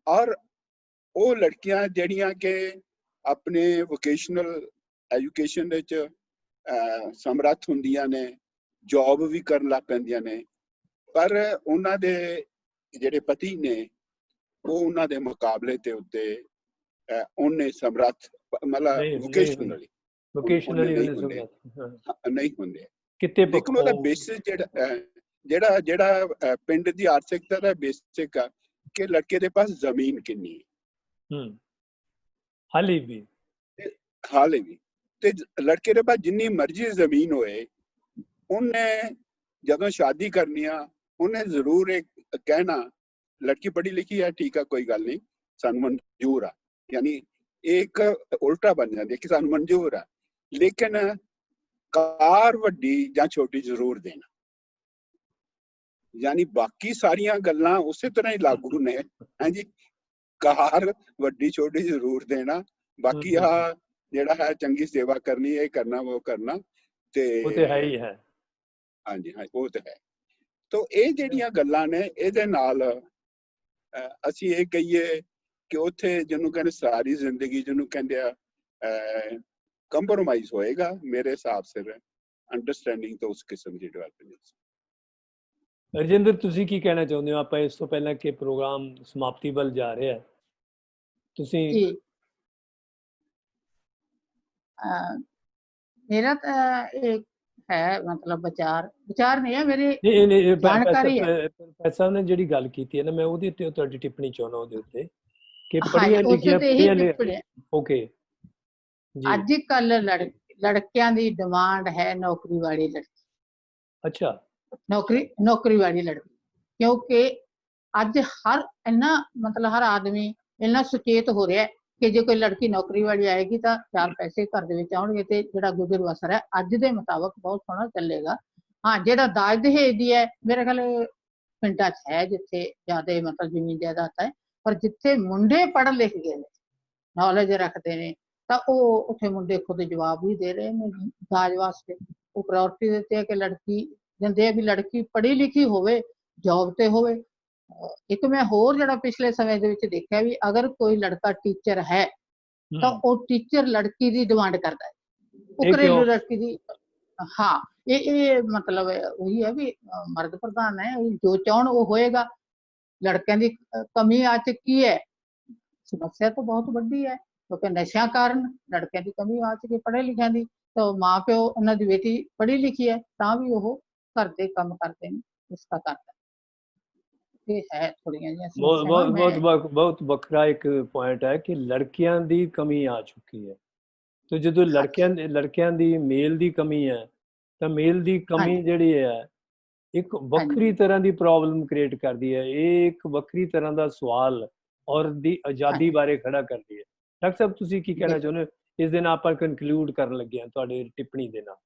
ਔਰ ਉਹ ਲੜਕੀਆਂ ਜਿਹੜੀਆਂ ਕਿ ਆਪਣੇ ਵੋਕੇਸ਼ਨਲ ਐਜੂਕੇਸ਼ਨ ਵਿੱਚ ਸਮਰੱਥ ਹੁੰਦੀਆਂ ਨੇ, ਜੌਬ ਵੀ ਕਰਨ ਲੱਗ ਪੈਂਦੀਆਂ ਨੇ, ਪਰ ਉਹਨਾਂ ਦੇ ਜਿਹੜੇ ਪਤੀ ਨੇ ਉਹ ਉਹਨਾਂ ਦੇ ਮੁਕਾਬਲੇ ਤੇ ਉੱਤੇ ਉਹਨੇ ਸਮਰੱਥ ਮਤਲਬ ਵੋਕੇਸ਼ਨਲੀ ਨਹੀਂ ਹੁੰਦੇ। ਲੇਕਿਨ ਉਹਦਾ ਬੇਸਿਸ ਜਿਹੜਾ ਪਿੰਡ ਦੀ ਆਰਥਿਕਤਾ ਦਾ ਬੇਸਿਕ ਆ ਕਿ ਲੜਕੇ ਦੇ ਪਾਸ ਜ਼ਮੀਨ ਕਿੰਨੀ ਹੈ, ਹਾਲੇ ਵੀ ਤੇ ਲੜਕੇ ਦੇ ਪਾਸ ਜਿੰਨੀ ਮਰਜ਼ੀ ਜ਼ਮੀਨ ਹੋਏ, ਉਹਨੇ ਜਦੋਂ ਸ਼ਾਦੀ ਕਰਨੀ ਆ ਉਹਨੇ ਜ਼ਰੂਰ ਇਹ ਕਹਿਣਾ लड़की पढ़ी लिखी है, ठीक है कोई गल नहीं, सानू मंजूर आ। यानी एक उल्टा बन जाती है कि सानू मंजूर है, लेकिन कार वड्डी जां छोटी जरूर देना। यानी बाकी सारियां गल्लां उसे तरह ही लागू ने। हां जी, कार वड्डी छोटी जरूर देना, बाकी आ जेड़ा है चंगी सेवा करनी, ये करना वो करना, ते वो ते है ही है। हां जी, हां वो ते है। तो ये जेड़ियां गल्लां ने इहदे नाल ਅਸੀਂ ਇਹ ਕਹੀਏ ਕਿ ਉੱਥੇ ਜਿਹਨੂੰ ਕਹਿੰਦੇ ਸਾਰੀ ਜ਼ਿੰਦਗੀ ਜਿਹਨੂੰ ਕਹਿੰਦੇ ਆ ਕੰਪਰੋਮਾਈਜ਼ ਹੋਏਗਾ ਮੇਰੇ ਹਿਸਾਬ ਸਿਰ ਅੰਡਰਸਟੈਂਡਿੰਗ ਤੋਂ ਉਸ ਕਿਸਮ ਦੀ ਡਿਵੈਲਪਮੈਂਟ। ਰਜਿੰਦਰ, ਤੁਸੀਂ ਕੀ ਕਹਿਣਾ ਚਾਹੁੰਦੇ ਹੋ? ਆਪਾਂ ਇਸ ਤੋਂ ਪਹਿਲਾਂ ਕਿ ਪ੍ਰੋਗਰਾਮ ਸਮਾਪਤੀ ਵੱਲ ਜਾ ਰਿਹਾ ਹੈ, ਤੁਸੀਂ मेरा तो एक है मतलब विचार नहीं है, मेरी जानकारी है। ਪੈਸਾ ਨੇ ਜਿਹੜੀ ਗੱਲ ਕੀਤੀ ਹੈ ਨਾ, ਮੈਂ ਉਹਦੇ ਉੱਤੇ ਤੁਹਾਡੀ ਟਿੱਪਣੀ ਚਾਹੁੰਦਾ ਉਹਦੇ ਉੱਤੇ ਕਿ ਪੜ੍ਹੀਆਂ ਲਿਖੀਆਂ ਓਕੇ ਜੀ, ਅੱਜ ਕੱਲ ਲੜਕਿਆਂ ਦੀ ਡਿਮਾਂਡ ਹੈ ਨੌਕਰੀ ਵਾਲੀ ਲੜਕੀ। ਅੱਛਾ, ਨੌਕਰੀ ਵਾਲੀ ਲੜਕੀ, ਕਿਉਂਕਿ ਅੱਜ ਹਰ ਇੰਨਾ ਮਤਲਬ ਹਰ ਆਦਮੀ ਇੰਨਾ ਸੁਚੇਤ ਹੋ ਰਿਹਾ ਕਿ ਜੇ ਕੋਈ ਲੜਕੀ ਨੌਕਰੀ ਵਾਲੀ ਆਏਗੀ ਤਾਂ 4 ਪੈਸੇ ਘਰ ਦੇ ਵਿੱਚ ਆਉਣਗੇ ਤੇ ਜਿਹੜਾ ਗੁਜ਼ਰ ਬਸਰ ਹੈ ਅੱਜ ਦੇ ਮੁਤਾਬਕ ਬਹੁਤ ਸੋਹਣਾ ਚੱਲੇਗਾ। ਹਾਂ, ਜਿਹੜਾ ਦਾਜ ਦਹੇਜ ਦੀ ਹੈ ਮੇਰੇ ਖਿਆਲ ਪਿੰਡਾਂ 'ਚ ਹੈ ਜਿੱਥੇ ਜ਼ਿਆਦਾ ਮਤਲਬ ਜ਼ਮੀਨ ਜਾਇਦਾਦ ਹੈ, ਪਰ ਜਿੱਥੇ ਮੁੰਡੇ ਪੜ੍ਹ ਲਿਖ ਗਏ ਨੇ, ਨੌਲੇਜ ਰੱਖਦੇ ਨੇ, ਤਾਂ ਉਹ ਉੱਥੇ ਮੁੰਡੇ ਖੁਦ ਜਵਾਬ ਵੀ ਦੇ ਰਹੇ ਨੇ ਦਾਜ ਵਾਸਤੇ। ਉਹ ਪ੍ਰਾਇੋਰਟੀ ਦਿੱਤੀ ਹੈ ਕਿ ਲੜਕੀ ਦਿੰਦੇ ਆ ਵੀ ਲੜਕੀ ਪੜ੍ਹੀ ਲਿਖੀ ਹੋਵੇ, ਜੌਬ ਤੇ ਹੋਵੇ। ਇੱਕ ਮੈਂ ਹੋਰ ਜਿਹੜਾ ਪਿਛਲੇ ਸਮੇਂ ਦੇ ਵਿੱਚ ਦੇਖਿਆ ਵੀ ਅਗਰ ਕੋਈ ਲੜਕਾ ਟੀਚਰ ਹੈ ਤਾਂ ਉਹ ਟੀਚਰ ਲੜਕੀ ਦੀ ਡਿਮਾਂਡ ਕਰਦਾ ਹੈ, ਉਹ ਘਰੇਲੂ ਲੜਕੀ ਦੀ। ਹਾਂ, ਇਹ ਮਤਲਬ ਉਹੀ ਹੈ ਵੀ ਮਰਦ ਪ੍ਰਧਾਨ ਹੈ, ਜੋ ਚਾਹਣ ਉਹ ਹੋਏਗਾ। ਲੜਕਿਆਂ ਦੀ ਕਮੀ ਆ ਚੁੱਕੀ ਹੈ, ਸਮੱਸਿਆ ਤਾਂ ਬਹੁਤ ਵੱਡੀ ਹੈ, ਕਿਉਂਕਿ ਨਸ਼ਿਆਂ ਕਾਰਨ ਲੜਕਿਆਂ ਦੀ ਕਮੀ ਆ ਚੁੱਕੀ ਪੜ੍ਹੇ ਲਿਖਿਆਂ ਦੀ। ਤਾਂ ਮਾਂ ਪਿਓ ਉਹਨਾਂ ਦੀ ਬੇਟੀ ਪੜ੍ਹੀ ਲਿਖੀ ਹੈ ਤਾਂ ਵੀ ਉਹ ਘਰ ਦੇ ਕੰਮ ਕਰਦੇ ਨੇ, ਇਸਦਾ ਕਰਦਾ। ਇਹ ਹੈ ਥੋੜੀਆਂ ਜਿਹੀਆਂ ਸਮੱਸਿਆਵਾਂ। ਬਹੁਤ ਵੱਖਰਾ ਇੱਕ ਪੁਆਇੰਟ ਹੈ ਕਿ ਲੜਕੀਆਂ ਦੀ ਕਮੀ ਆ ਚੁੱਕੀ ਹੈ। ਤੇ ਜਦੋਂ ਲੜਕਿਆਂ ਦੀ ਮੇਲ ਦੀ ਕਮੀ ਹੈ ਤਾਂ ਮੇਲ ਦੀ ਕਮੀ ਜਿਹੜੀ ਹੈ ਇੱਕ ਵੱਖਰੀ ਤਰ੍ਹਾਂ ਦੀ ਪ੍ਰੋਬਲਮ ਕ੍ਰੀਏਟ ਕਰਦੀ ਹੈ। ਇਹ ਇੱਕ ਵੱਖਰੀ ਤਰ੍ਹਾਂ ਦਾ ਸਵਾਲ ਔਰਤ ਦੀ ਆਜ਼ਾਦੀ ਬਾਰੇ ਖੜਾ ਕਰਦੀ ਹੈ। ਡਾਕਟਰ ਸਾਹਿਬ, ਤੁਸੀਂ ਕੀ ਕਹਿਣਾ ਚਾਹੁੰਦੇ ਹੋ? ਇਸ ਦੇ ਨਾਲ ਆਪਾਂ ਕਨਕਲੂਡ ਕਰਨ ਲੱਗੇ ਹਾਂ ਤੁਹਾਡੇ ਟਿੱਪਣੀ ਦੇ ਨਾਲ।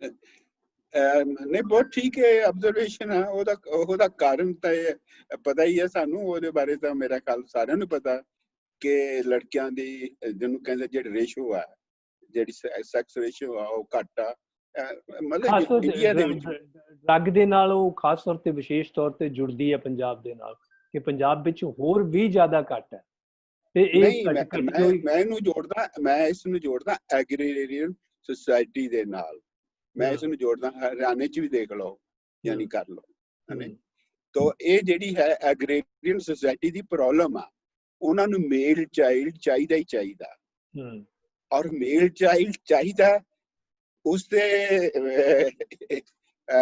ਨਹੀਂ, ਬਹੁਤ ਠੀਕ ਹੈ ਆਬਜ਼ਰਵੇਸ਼ਨ ਹੈ। ਉਹਦਾ ਕਾਰਨ ਤਾਂ ਪਤਾ ਹੀ ਹੈ ਸਾਨੂੰ, ਉਹਦੇ ਬਾਰੇ ਤਾਂ ਮੇਰਾ ਖਿਆਲ ਸਾਰਿਆਂ ਨੂੰ ਪਤਾ ਕਿ ਲੜਕਿਆਂ ਦੀ ਜਿਹਨੂੰ ਕਹਿੰਦੇ ਜਿਹੜੀ ਰੇਸ਼ੋ ਆ, ਜਿਹੜੀ ਸੈਕਸ ਰੇਸ਼ੋ ਆ, ਉਹ ਘੱਟ ਆ। ਮਤਲਬ ਇੰਡੀਆ ਦੇ ਵਿੱਚ ਡਰੱਗ ਦੇ ਨਾਲ ਉਹ ਖਾਸ ਤੌਰ ਤੇ ਵਿਸ਼ੇਸ਼ ਤੌਰ ਤੇ ਜੁੜਦੀ ਹੈ ਪੰਜਾਬ ਦੇ ਨਾਲ, ਕਿ ਪੰਜਾਬ ਵਿੱਚ ਹੋਰ ਵੀ ਜ਼ਿਆਦਾ ਘੱਟ ਹੈ। ਤੇ ਇਹ ਮੈਂ ਇਸ ਨੂੰ ਜੋੜਦਾ ਐਗਰੀਰੀਅਨ ਸੁਸਾਇਟੀ ਦੇ ਨਾਲ। ਮੈਂ ਇਸ ਨੂੰ ਜੋੜਦਾ ਹਰਿਆਣੇ 'ਚ ਵੀ ਦੇਖ ਲਓ, ਯਾਨੀ ਕਰ ਲਓ, ਹਨੇ। ਤਾਂ ਇਹ ਜਿਹੜੀ ਹੈ ਐਗਰੀਰੀਅਨ ਸੁਸਾਇਟੀ ਦੀ ਪ੍ਰੋਬਲਮ ਆ। ਉਹਨਾਂ ਨੂੰ ਮੇਲ ਚਾਈਲਡ ਚਾਹੀਦਾ ਹੀ ਚਾਹੀਦਾ, ਔਰ ਮੇਲ ਚਾਈਲਡ ਚਾਹੀਦਾ ਉਸਦੇ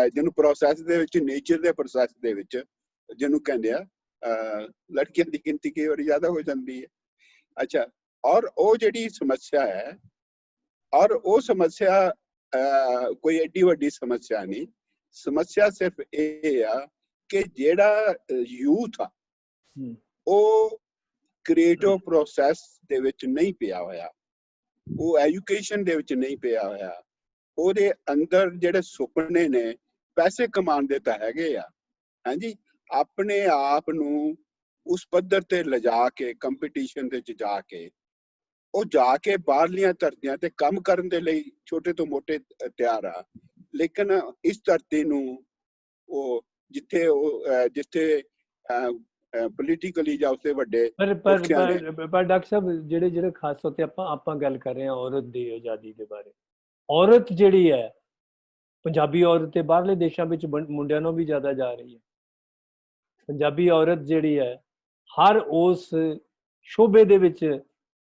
ਜਿਹਨੂੰ ਪ੍ਰੋਸੈਸ ਦੇ ਵਿੱਚ, ਨੇਚਰ ਦੇ ਪ੍ਰੋਸੈਸ ਦੇ ਵਿੱਚ, ਜਿਹਨੂੰ ਕਹਿੰਦੇ ਆ ਲੜਕੀਆਂ ਦੀ ਗਿਣਤੀ ਕਈ ਵਾਰੀ ਜ਼ਿਆਦਾ ਹੋ ਜਾਂਦੀ ਹੈ। ਅੱਛਾ, ਔਰ ਉਹ ਜਿਹੜੀ ਸਮੱਸਿਆ ਹੈ, ਔਰ ਉਹ ਸਮੱਸਿਆ ਕੋਈ ਐਡੀ ਵੱਡੀ ਸਮੱਸਿਆ ਨਹੀਂ। ਸਮੱਸਿਆ ਸਿਰਫ ਇਹ ਆ ਕਿ ਜਿਹੜਾ ਯੂਥ ਆ ਉਹ ਕ੍ਰੀਏਟਿਵ ਪ੍ਰੋਸੈਸ ਦੇ ਵਿੱਚ ਨਹੀਂ ਪਿਆ ਹੋਇਆ, ਉਹ ਐਜੂਕੇਸ਼ਨ ਦੇ ਵਿੱਚ ਨਹੀਂ ਪਿਆ ਹੋਇਆ। ਉਹਦੇ ਅੰਦਰ ਜਿਹੜੇ ਸੁਪਨੇ ਨੇ ਪੈਸੇ ਕਮਾਉਣ ਦੇ ਤਾਂ ਹੈਗੇ ਆ, ਹਾਂਜੀ, ਆਪਣੇ ਆਪ ਨੂੰ ਉਸ ਪੱਧਰ ਤੇ ਲਿਜਾ ਕੇ, ਕੰਪੀਟੀਸ਼ਨ ਦੇ ਵਿੱਚ ਜਾ ਕੇ, ਉਹ ਜਾ ਕੇ ਬਾਹਰਲੀਆਂ ਧਰਤੀਆਂ ਤੇ ਕੰਮ ਕਰਨ ਦੇ ਲਈ ਛੋਟੇ ਤੋਂ ਮੋਟੇ ਤਿਆਰ ਆ। ਲੇਕਿਨ ਇਸ ਧਰਤੀ ਨੂੰ ਉਹ ਜਿੱਥੇ ਪੋਲੀਟੀਕਲੀ ਜਾਂ ਉਸਦੇ ਵੱਡੇ ਪਰ ਡਾਕਟਰ ਸਾਹਿਬ, ਜਿਹੜੇ ਖਾਸ ਤੌਰ ਤੇ ਆਪਾਂ ਗੱਲ ਕਰ ਰਹੇ ਹਾਂ ਔਰਤ ਦੀ ਆਜ਼ਾਦੀ ਦੇ ਬਾਰੇ। ਔਰਤ ਜਿਹੜੀ ਹੈ, ਪੰਜਾਬੀ ਔਰਤ ਤੇ ਬਾਹਰਲੇ ਦੇਸ਼ਾਂ ਵਿੱਚ ਮੁੰਡਿਆਂ ਨੂੰ ਵੀ ਜ਼ਿਆਦਾ ਜਾ ਰਹੀ ਹੈ। ਪੰਜਾਬੀ ਔਰਤ ਜਿਹੜੀ ਹੈ ਹਰ ਉਸ ਸ਼ੋਬੇ ਦੇ ਵਿੱਚ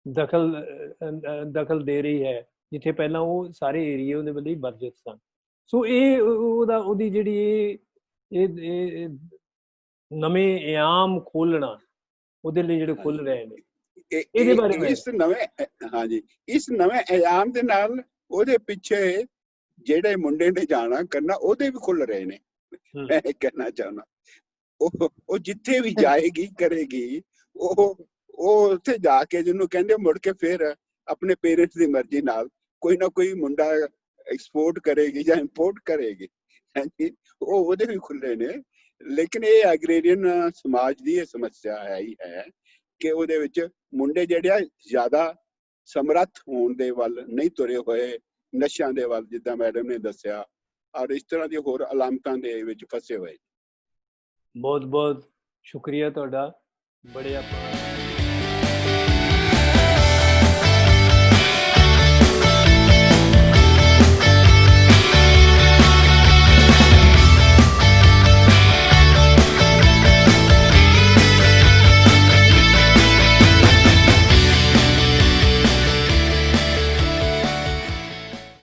ਦਖਲ ਦੇ ਰਹੀ ਹੈ ਜਿੱਥੇ ਪਹਿਲਾਂ ਉਹ ਸਾਰੇ ਏਰੀਏ ਉਹਦੇ ਵੱਲ ਹੀ ਵਰਜਿਤ ਸਨ। ਸੋ ਇਹ ਉਹਦੀ ਜਿਹੜੀ ਇਹ ਨਵੇਂ ਇਆਮ ਖੋਲਣਾ ਉਹਦੇ ਲਈ ਜਿਹੜੇ ਖੁੱਲ ਰਹੇ ਨੇ, ਇਹਦੇ ਬਾਰੇ ਇਸ ਨਵੇਂ ਇਆਮ ਦੇ ਨਾਲ ਉਹਦੇ ਪਿੱਛੇ ਜਿਹੜੇ ਮੁੰਡੇ ਨੇ ਜਾਣਾ ਕਰਨਾ ਉਹਦੇ ਵੀ ਖੁੱਲ ਰਹੇ ਨੇ। ਮੈਂ ਕਹਿਣਾ ਚਾਹੁੰਦਾ ਉਹ ਜਿੱਥੇ ਵੀ ਜਾਏਗੀ ਕਰੇਗੀ, ਉਹ ਉੱਥੇ ਜਾ ਕੇ ਜਿਹਨੂੰ ਕਹਿੰਦੇ ਮੁੜ ਕੇ ਫਿਰ ਆਪਣੇ ਪੇਰੈਂਟਸ ਦੀ ਮਰਜ਼ੀ ਨਾਲ ਕੋਈ ਨਾ ਕੋਈ ਮੁੰਡਾ ਐਕਸਪੋਰਟ ਕਰੇਗੀ ਜਾਂ ਇੰਪੋਰਟ ਕਰੇਗੀ, ਹਾਂਜੀ, ਉਹ ਉਹਦੇ ਵੀ ਖੁੱਲੇ ਨੇ। ਲੇਕਿਨ ਇਹ ਐਗਰੀਰੀਅਨ ਸਮਾਜ ਦੀ ਇਹ ਸਮੱਸਿਆ ਹੀ ਹੈ ਕਿ ਉਹਦੇ ਵਿੱਚ ਮੁੰਡੇ ਜਿਹੜੇ ਆ ਜ਼ਿਆਦਾ ਸਮਰੱਥ ਹੋਣ ਦੇ ਵੱਲ ਨਹੀਂ ਤੁਰੇ ਹੋਏ, ਨਸ਼ਿਆਂ ਦੇ ਵੱਲ, ਜਿੱਦਾਂ ਮੈਡਮ ਨੇ ਦੱਸਿਆ, ਔਰ ਇਸ ਤਰ੍ਹਾਂ ਦੀ ਹੋਰ ਅਲਾਮਤਾਂ ਦੇ ਵਿੱਚ ਫਸੇ ਹੋਏ। ਬਹੁਤ ਬਹੁਤ ਸ਼ੁਕਰੀਆ ਤੁਹਾਡਾ, ਬੜੇ ਆਪਾਂ